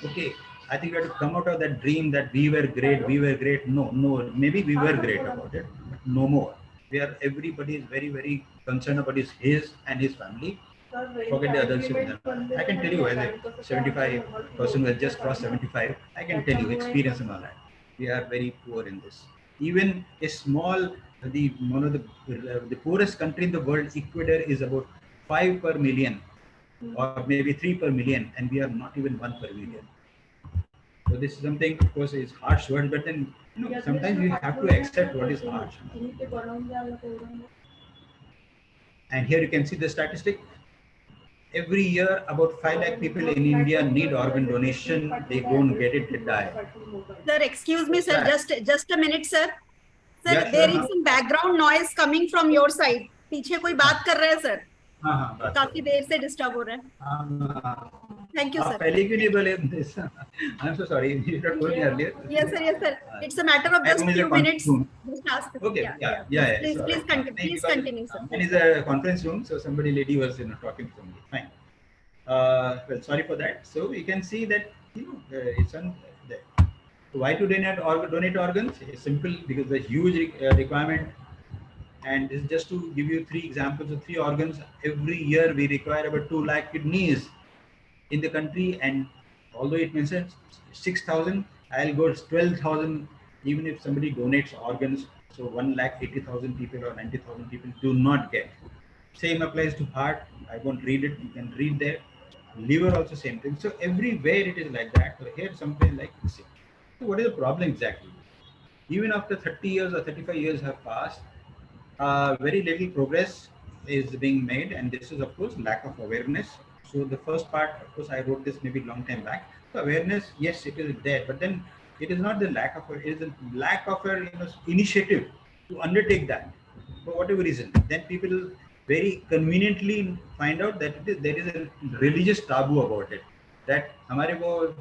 Okay, I think we have to come out of that dream that we were great, we were great. No, maybe we were great about it, but no more. Everybody is very, very concerned about his and his family. Forget the others. I can tell you, as a 75 person who has just crossed 75, I can tell you experience and all that. We are very poor in this. Even a small, one of the poorest country in the world, Ecuador, is about 5 per million, or maybe 3 per million, and we are not even 1 per million. So this is something, of course, is harsh word, but then sometimes we have to accept what is harsh. And here you can see the statistic. Every year, about 5 lakh people in India need organ donation. They don't get it, they die. Sir, excuse me, sir. Just a minute, sir. Sir, Yeah, sure, there is some background noise coming from your side. पीछे कोई बात कर रहा है, sir. हाँ, बात काफी देर से डिस्टर्ब हो रहा है. Thank you, sir. पहले क्यों नहीं बोले? I'm so sorry. You should have told me earlier. Yes, sir. Yes, sir. It's a matter of just few minutes. Just ask. Okay. Yeah. Please continue, sir. It is a conference room, so lady was talking to somebody. Fine. Well, sorry for that. So you can see that it's on there. Why to donate organs? It's simple, because the huge requirement. And this is just to give you 3 examples of 3 organs. Every year we require about 2 lakh kidneys in the country, and although it mentions 6,000, I'll go 12,000 even if somebody donates organs. So 1,80,000 people or 90,000 people do not get. Same applies to heart. I won't read it. You can read there. Liver also same thing. So everywhere it is like that. So here something like this. So what is the problem exactly? Even after 30 years or 35 years have passed, very little progress is being made, and this is of course lack of awareness. So the first part, of course, I wrote this maybe long time back. So awareness, yes, it is there, but then it is not the lack of it is the lack of initiative to undertake that for whatever reason. Then people very conveniently find out that there is a religious taboo about it. That हमारे वो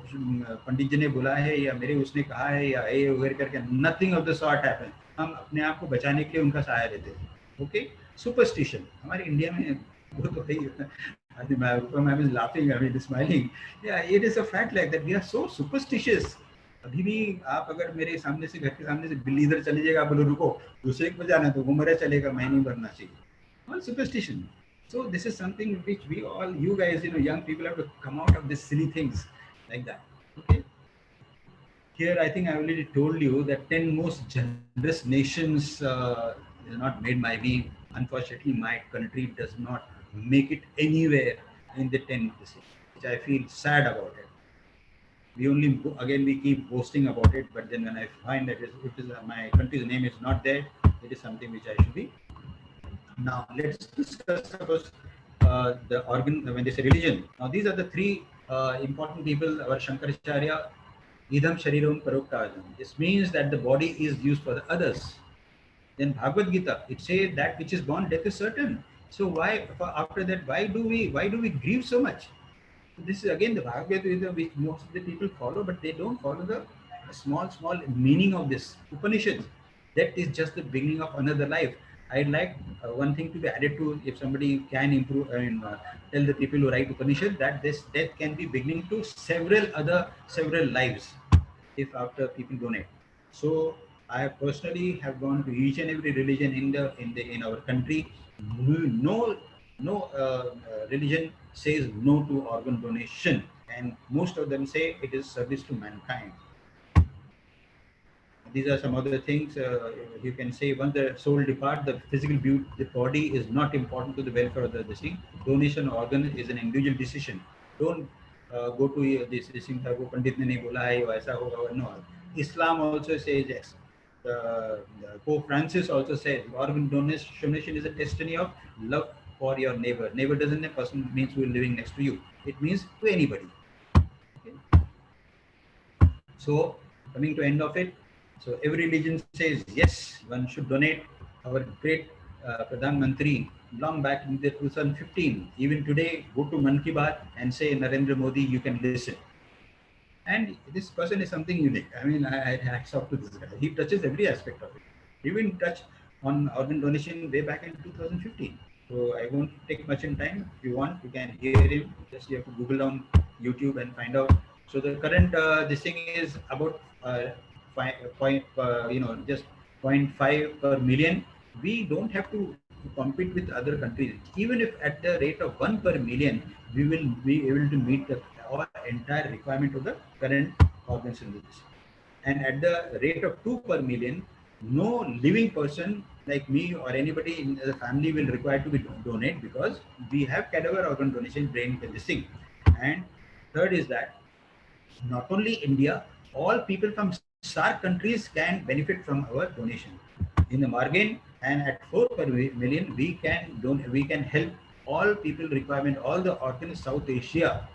पंडित जी ने बोला है या मेरे उसने कहा है या ये वगैरह करके, nothing of the sort happens. हम अपने आप को बचाने के लिए उनका सहारा लेते हैं. Okay, superstition. हमारे इंडिया में वो तो है. I was laughing, I mean smiling. Yeah, it is a fact like that. We are so superstitious. अभी भी आप अगर मेरे सामने से, घर के सामने से बिल्ली इधर चली जाएगा, बोलो रुको, दूसरे को बजाना तो वो मरा चलेगा, मैं नहीं भरना चाहिए. All superstition. So this is something which we all, you guys, young people have to come out of these silly things like that. Okay. Here, I think I already told you that 10 most generous nations is not made by me. Unfortunately, my country does not make it anywhere in the 10, which I feel sad about it. We only, again, we keep boasting about it, but then when I find that my country's name is not there, it is something which I should be. Now, let's discuss about the organ, when they say religion. Now, these are the 3 important people, our Shankaracharya, Idham Shariram Paroktajam. This means that the body is used for the others. Then Bhagavad Gita, it says that which is born, death is certain. So why, after that, why do we grieve so much? So this is again the Bhagavad Gita which most of the people follow, but they don't follow the small meaning of this Upanishads. That is just the beginning of another life. I'd like one thing to be added to, if somebody can improve and tell the people who write Upanishad that this death can be beginning to several lives if after people donate. So I personally have gone to each and every religion in our country. No religion says no to organ donation, and most of them say it is service to mankind. These are some other things. You can say once the soul departs, the physical beauty, the body is not important to the welfare of the thing. Donation of organ is an individual decision. Don't go to this thing, वो पंडित ने नहीं बोला है वैसा होगा. No, Islam also says yes. Pope Francis also says organ donation is a testimony of love for your neighbor. Neighbor doesn't mean a person means who is living next to you. It means to anybody. Okay? So coming to end of it, so every religion says yes, one should donate. Our great Pradhan Mantri long back in the 2015, even today, go to Man Ki Baat and say Narendra Modi, you can listen. And this person is something unique. I mean, I hats off to this guy. He touches every aspect of it. He even touched on organ donation way back in 2015. So I won't take much in time. If you want, you can hear him. Just you have to Google on YouTube and find out. So the current this thing is about just 0.5 per million. We don't have to compete with other countries. Even if at the rate of 1 per million, we will be able to meet our entire requirement of the current organ synthesis. And at the rate of 2 per million, no living person like me or anybody in the family will require to be donate, because we have cadaver organ donation, brain this thing. And third is that not only India, all people from SAARC countries can benefit from our donation. In the margin and at 4 per million, we can help all people requirement, all the organs South Asia.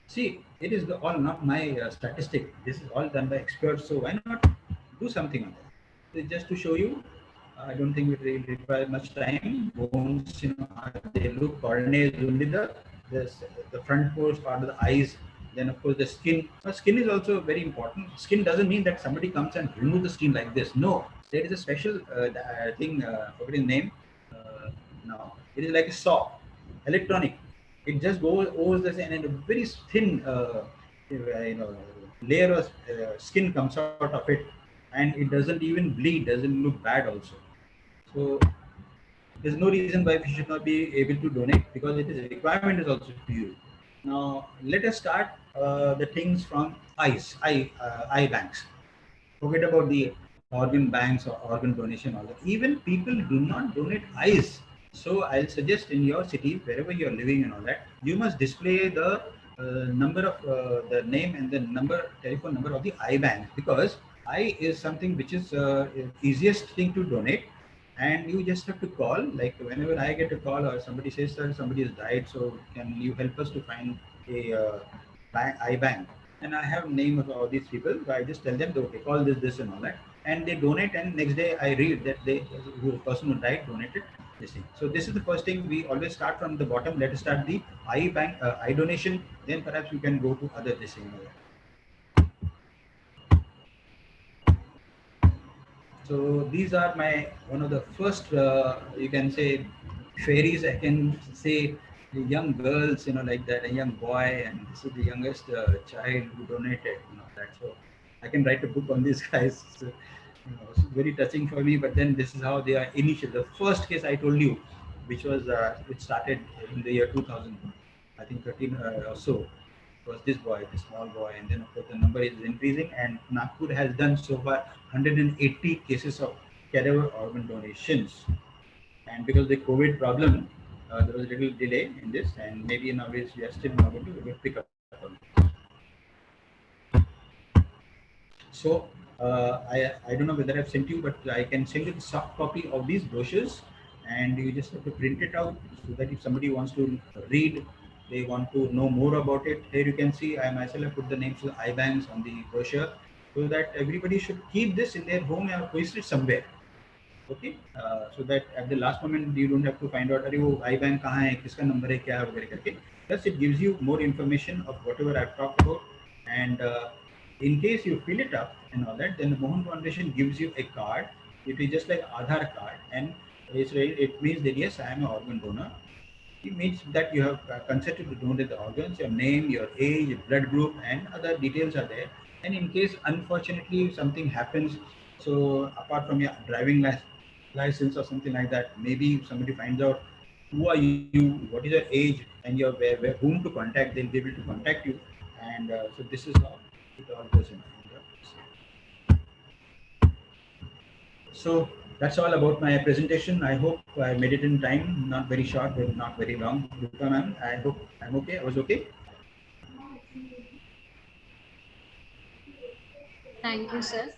See, it is all not my statistic. This is all done by experts. So why not do something on that? So just to show you, I don't think it will require much time. Bones, they look coordinate only the front part of the eyes. Then of course the skin. Skin is also very important. Skin doesn't mean that somebody comes and remove the skin like this. No, there is a special thing. Forget his name. Now it is like a saw, electronic. It just goes over this, and a very thin layer of skin comes out of it, and it doesn't even bleed, doesn't look bad also. So there's no reason why we should not be able to donate, because it is a requirement is also to you. Now let us start the things from eye banks. Forget about the organ banks or organ donation. All that. Even people do not donate eyes. So I'll suggest in your city, wherever you're living and all that, you must display the number of the name and the telephone number of the eye bank, because eye is something which is easiest thing to donate. And you just have to call, like whenever I get a call or somebody says that somebody has died, so can you help us to find a eye bank? And I have name of all these people. So I just tell them, okay, call this and all that, and they donate. And next day I read that the person who died donated this thing. So this is the first thing. We always start from the bottom. Let us start the eye bank, eye donation. Then perhaps you can go to other this thing. So these are my one of the first you can say fairies. I can say the young girls, like that, a young boy, and this is the youngest child who donated, that. So I can write a book on these guys. So, it's very touching for me. But then this is how they are initial. The first case I told you, which was which started in the year 2000, I think 13 or so, was this boy, the small boy, and then of course the number is increasing, and Nagpur has done so far 180 cases of cadaver organ donations. And because the COVID problem, there was a little delay in this, and maybe nowadays we are still not going to pick up on it. So I don't know whether I've sent you, but I can send you the soft copy of these brochures, and you just have to print it out, so that if somebody wants to read, they want to know more about it. Here you can see I myself have put the names of the eye banks on the brochure, so that everybody should keep this in their home or post it somewhere. Okay, so that at the last moment you don't have to find out, अरे वो eye bank कहाँ है, किसका number है, क्या वगैरह करके. Plus it gives you more information of whatever I've talked about, and in case you fill it up and all that, then the Mohan Foundation gives you a card. It is just like Aadhaar card, and it means that yes, I am an organ donor. It means that you have consented to donate the organs, your name, your age, your blood group, and other details are there. And in case, unfortunately, something happens, so apart from your driving license or something like that, maybe somebody finds out who are you, what is your age, and your whom to contact, they'll be able to contact you. And so this is how it all goes in. So That's all about my presentation. I hope I made it in time, not very short, but not very long. Rupa ma'am, I hope I'm okay. I was okay. Thank you, sir.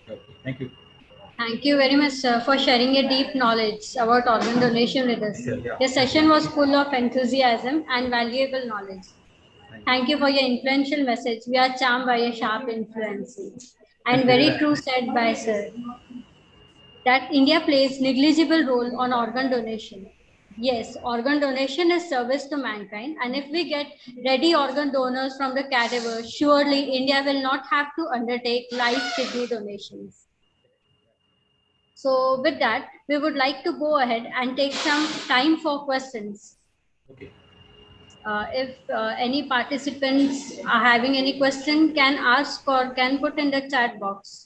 Okay, thank you. Thank you very much, sir, for sharing a deep knowledge about organ donation with us. Yeah. The session was full of enthusiasm and valuable knowledge. Thank you for your influential message. We are charmed by your sharp influence. And very true said by sir that India plays negligible role on organ donation. Yes, organ donation is service to mankind, and if we get ready organ donors from the cadaver, surely India will not have to undertake live kidney donations. So with that, we would like to go ahead and take some time for questions. Okay. If any participants are having any question, can ask or can put in the chat box.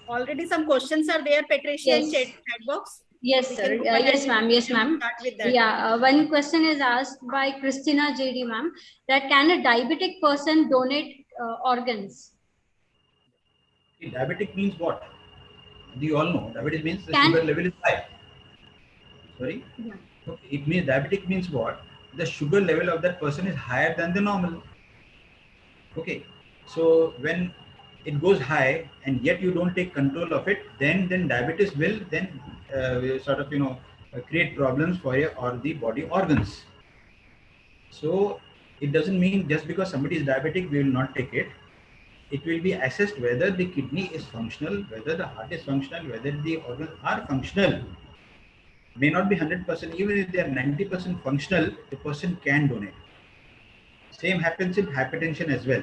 Already some questions are there, Patricia, in Yes. chat box. Yes, We sir. can go ahead Yes, ma'am. Yes, ma'am. start with that. Yeah, one question is asked by Christina JD, ma'am, that can a diabetic person donate organs? Diabetic means what? Do you all know? Diabetes means the Can- sugar level is high. Sorry? Yeah. Okay. It means diabetic means what? The sugar level of that person is higher than the normal. Okay. So when it goes high and yet you don't take control of it, then diabetes will then sort of create problems for your or the body organs. So it doesn't mean just because somebody is diabetic we will not take it. It will be assessed whether the kidney is functional, whether the heart is functional, whether the organs are functional. May not be 100%, even if they are 90% functional, the person can donate. Same happens in hypertension as well.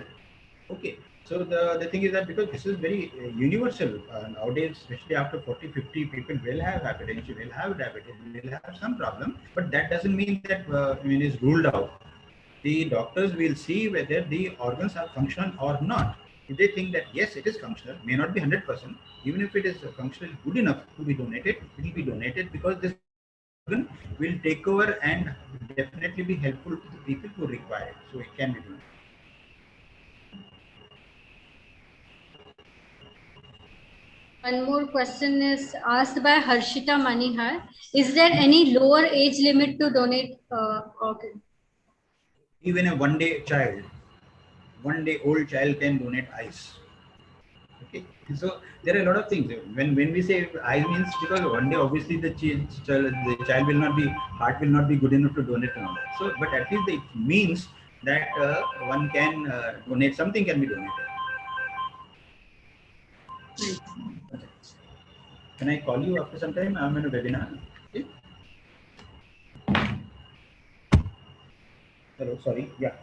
Okay, so the thing is that because this is very universal nowadays, especially after 40, 50, people will have hypertension, will have diabetes, will have some problem, but that doesn't mean that is ruled out. The doctors will see whether the organs are functional or not. If they think that yes, it is functional, may not be 100%, even if it is functional good enough to be donated, it will be donated because this organ will take over and definitely be helpful to the people who require it. So it can be donated. One more question is asked by Harshita Manihar. Is there any lower age limit to donate organ? Even a one day old child can donate eyes. Okay, so there are a lot of things. When we say eyes means because one day obviously the child will not be, heart will not be good enough to donate and all that. So, but at least it means that one can donate, something can be donated. Okay. Can I call you after some time? I'm in a webinar. Okay. Hello, sorry. Yeah.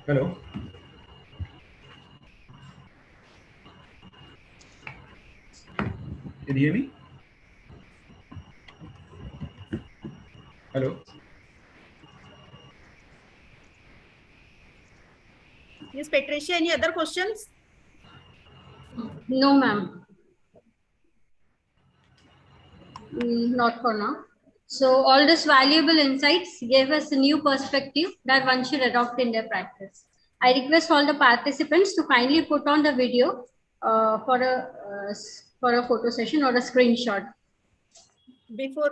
Hello. Can you hear me? Hello. Yes, Patricia, any other questions? No, ma'am. Not for now. So all these valuable insights gave us a new perspective that one should adopt in their practice. I request all the participants to kindly put on the video for a photo session or a screenshot. Before.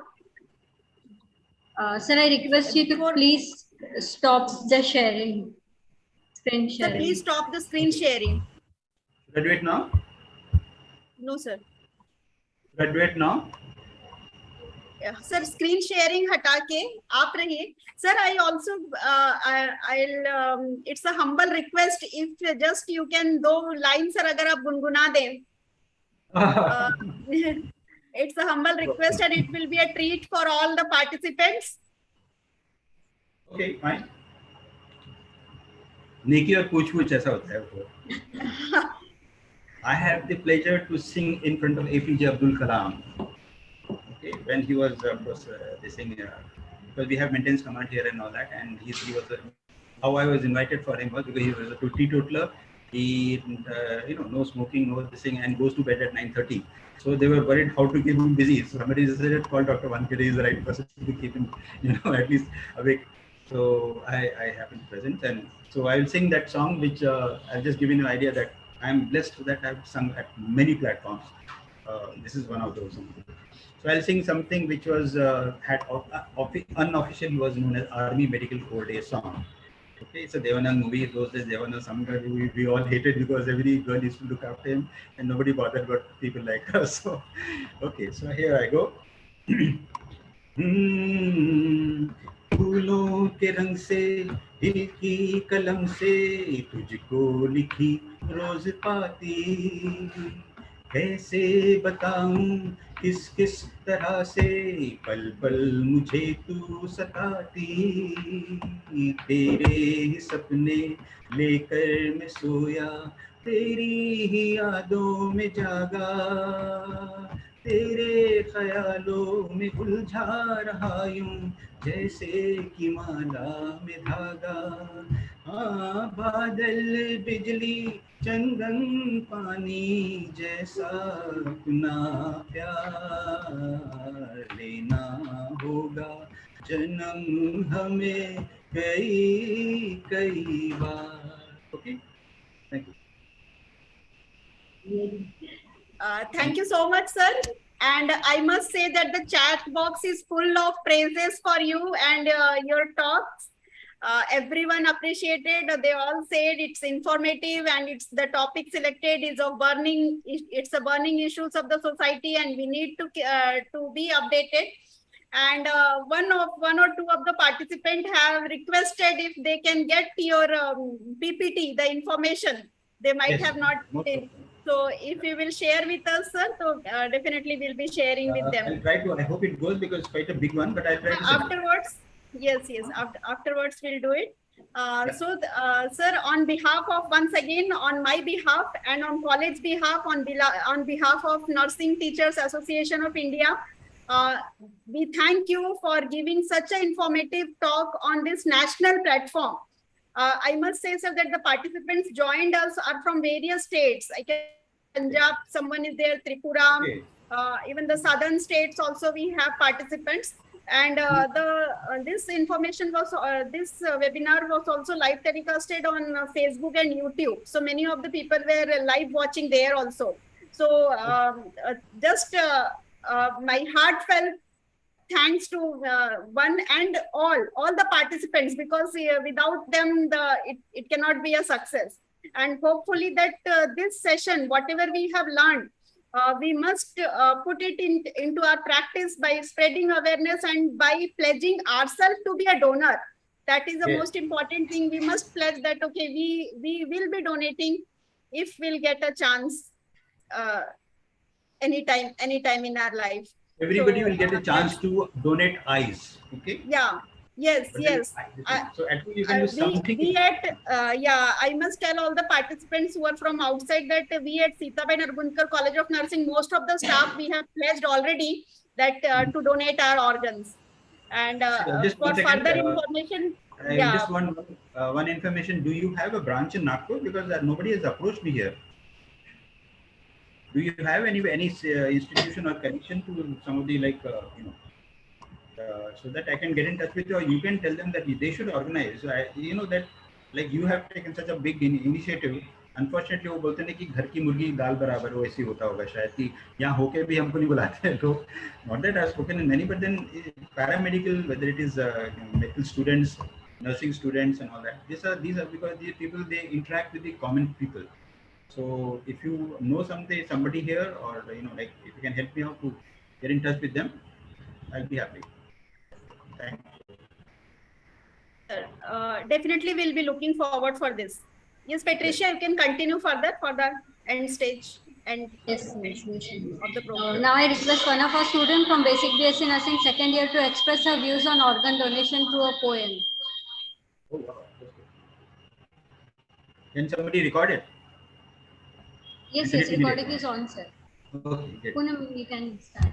Sir, I request you to please stop the sharing. Screen sharing. Sir, please stop the screen sharing. Should I do it now? No, sir. Should I do it now? Sir, screen sharing hata ke aap rahiye. Sir, I also I'll it's a humble request if just you can do lines sir agar aap gunguna dein. It's a humble request and it will be a treat for all the participants. Okay, fine. Neki aur पूछ ऐसा होता है वो. I have the pleasure to sing in front of APJ Abdul Kalam. Okay, when he was, of course, this thing, because we have maintenance command here and all that, and he was, how I was invited for him was because he was a teetotaler. He, no smoking, no this thing, and goes to bed at 9:30. So they were worried how to keep him busy. So somebody said, call Dr. Van Kereser is the right person to keep him, at least awake. So I happen to present, and so I will sing that song, which I'll just give you an idea that I'm blessed that I've sung at many platforms. This is one of those. So I'll sing something which was unofficially was known as Army Medical Corps Day song. Okay, it's a Devanand movie. Those days, Devanand, some guy we all hated because every girl used to look after him, and nobody bothered about people like us. So, okay, so here I go. फूलों के रंग से दिल की कलम से तुझको लिखी रोज पाती कैसे बताऊं किस किस तरह से पल पल मुझे तू सताती तेरे ही सपने लेकर मैं सोया तेरी ही यादों में जागा तेरे ख्यालों में उलझा रहा यूं जैसे कि माला में धागा हाँ बादल बिजली चंदन पानी जैसा अपना प्यार लेना होगा जन्म हमें कई कई बार okay thank you Thank you so much, sir. And I must say that the chat box is full of praises for you and your talks. Everyone appreciated. They all said it's informative and it's the topic selected is of burning. It's a burning issues of the society, and we need to be updated. And one or two of the participants have requested if they can get your PPT, the information. They might have not. So if you will share with us, sir, so definitely we'll be sharing with them. I'll try to. I hope it goes because it's quite a big one, but I'll try to. Afterwards, yes. Afterwards, we'll do it. So, sir, on behalf of, once again, on my behalf and on college behalf, on behalf of Nursing Teachers Association of India, we thank you for giving such an informative talk on this national platform. I must say, sir, that the participants joined us are from various states. I can Punjab, someone is there, Tripura, Okay. even the southern states also we have participants. And this information was, this webinar was also live telecasted on Facebook and YouTube. So many of the people were live watching there also. So just my heartfelt thanks to one and all the participants, because without them it cannot be a success. And hopefully that this session, whatever we have learned, we must put it into our practice by spreading awareness and by pledging ourselves to be a donor. That is the most important thing. We must pledge that, okay, we will be donating if we'll get a chance anytime in our life. Everybody will get a chance to donate eyes. Okay. Yeah. Yes. So at least you can do something. I must tell all the participants who are from outside that we at Sitabai Narbundkar College of Nursing, most of the staff we have pledged already that to donate our organs. And for further information, I just want one information. Do you have a branch in Nagpur? Because nobody has approached me here. Do you have any institution or connection to somebody like so that I can get in touch with you, or you can tell them that they should organize. So you know that like you have taken such a big initiative. Unfortunately, वो बोलते हैं कि घर की मुर्गी दाल बराबर, वो ऐसी होता होगा शायद कि यहाँ होके भी हमको नहीं बुलाते हैं लोग. Not that I've spoken in many, but then paramedical, whether it is medical students, nursing students, and all that. These are because these people, they interact with the common people. So if you know somebody here, or like if you can help me out to get in touch with them, I'll be happy. Thank you. Definitely we'll be looking forward for this. Yes, Patricia, you can continue further for the end stage and yes, of the program. Now I request one of our students from Basic BSc Nursing second year to express her views on organ donation through a poem. Oh, wow. Can somebody record it? Yes, recording is on, sir. Okay, Poonam, you can start.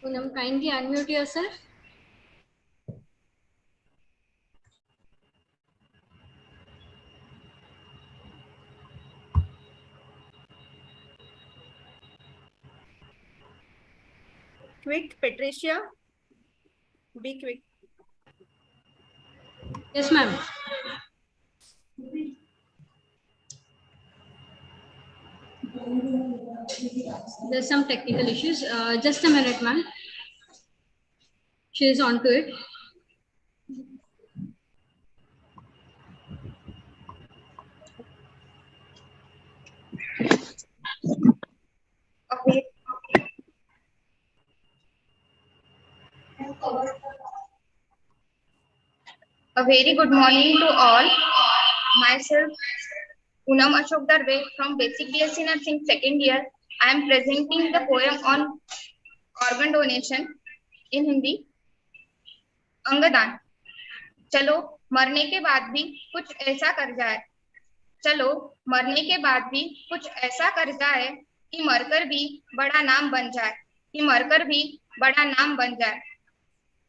Poonam, kindly unmute yourself. Quick, Patricia. Be quick. Yes, ma'am. There's some technical issues. Just a minute, ma'am. She is on to it. Okay. A very good morning to all. Myself, Poonam Ashok Darve from Basic BSc Nursing second year. I am presenting the poem on organ donation in Hindi. अंगदान. चलो मरने के बाद भी कुछ ऐसा कर जाए. चलो मरने के बाद भी कुछ ऐसा कर जाए कि मरकर भी बड़ा नाम बन जाए. कि मरकर भी बड़ा नाम बन जाए.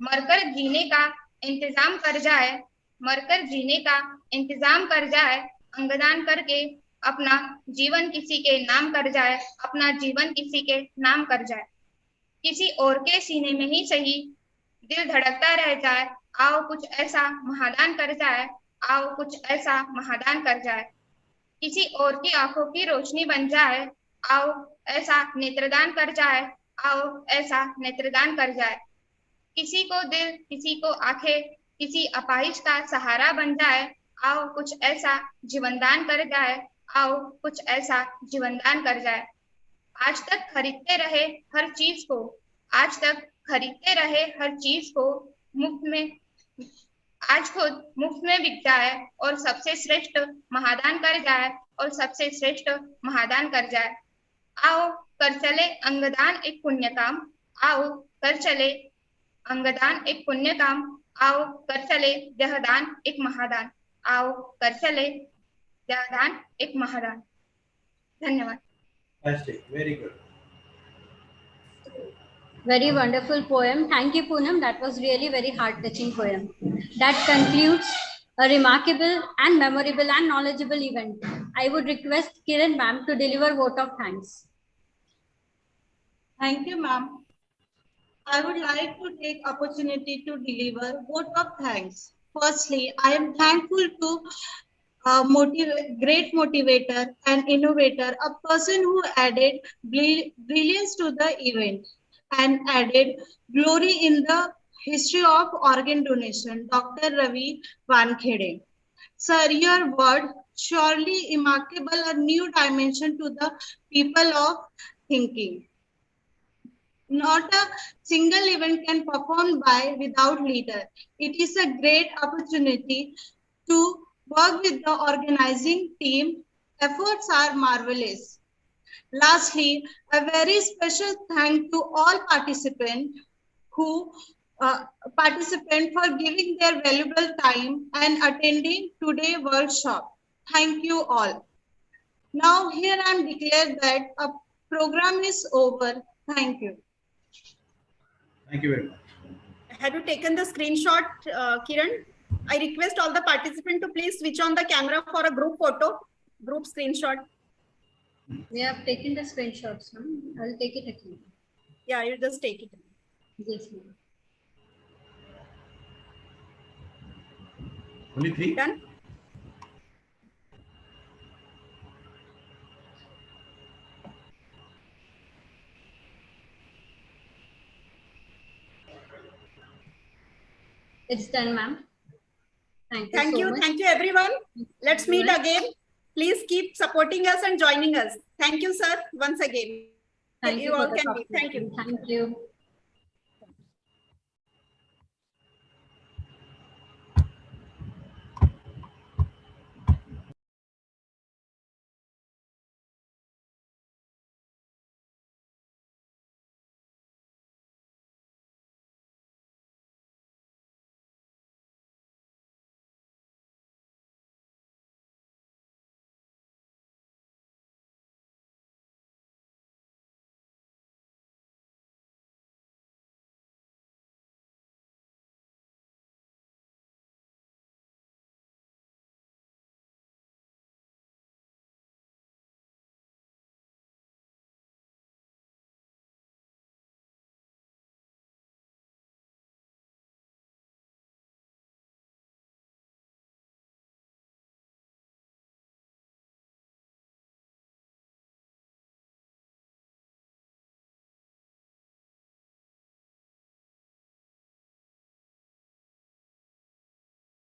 मरकर जीने का इंतजाम कर जाए. मरकर जीने का इंतजाम कर जाए. अंगदान करके अपना जीवन किसी के नाम कर जाए. अपना जीवन किसी के नाम कर जाए. किसी और के सीने में ही सही दिल धड़कता रह जाए. आओ कुछ ऐसा महादान कर जाए. आओ कुछ ऐसा महादान कर जाए. किसी और की आंखों की रोशनी बन जाए. आओ ऐसा नेत्रदान कर जाए. आओ ऐसा नेत्रदान कर जाए. किसी को दिल, किसी को आंखें, किसी अपाहिज का सहारा बन जाए. आओ कुछ ऐसा जीवनदान कर जाए. आओ कुछ ऐसा जीवनदान कर जाए. आज तक खरीदते रहे हर चीज को. आज तक खरीदते रहे हर चीज को. मुफ्त में आज खुद मुफ्त में बिक जाए और सबसे श्रेष्ठ महादान कर जाए. और सबसे श्रेष्ठ महादान कर जाए. आओ कर चले अंगदान एक पुण्य काम. आओ कर चले अंगदान एक पुण्य काम. आओ कर चले देहदान एक महादान. आओ कर चले देहदान एक महादान. धन्यवाद. Fantastic. Very good. Very wonderful poem. Thank you, Poonam. That was really very heart-touching poem. That concludes a remarkable and memorable and knowledgeable event. I would request Kiran ma'am to deliver vote of thanks. Thank you, ma'am. I would like to take opportunity to deliver vote of thanks. Firstly, I am thankful to great motivator and innovator, a person who added brilliance to the event and added glory in the history of organ donation, Dr. Ravi Van Kereser. Sir, your word surely remarkable a new dimension to the people of thinking. Not a single event can perform by without leader. It is a great opportunity to work with the organizing team. Efforts are marvelous. Lastly, a very special thank to all participants who for giving their valuable time and attending today's workshop. Thank you all. Now here I am declared that a program is over. Thank you. Thank you very much. Have you taken the screenshot, Kiran? I request all the participants to please switch on the camera for a group photo, group screenshot. We have taken the screenshots. I'll take it again. Yeah, you just take it. Yes, ma'am. Only 3? Done? It's done, ma'am. Thank you. Thank so you. much. Thank you, everyone. Let's meet again. Please keep supporting us and joining us. Thank you, sir, once again. Thank you all for the can be. Thank you. Thank you.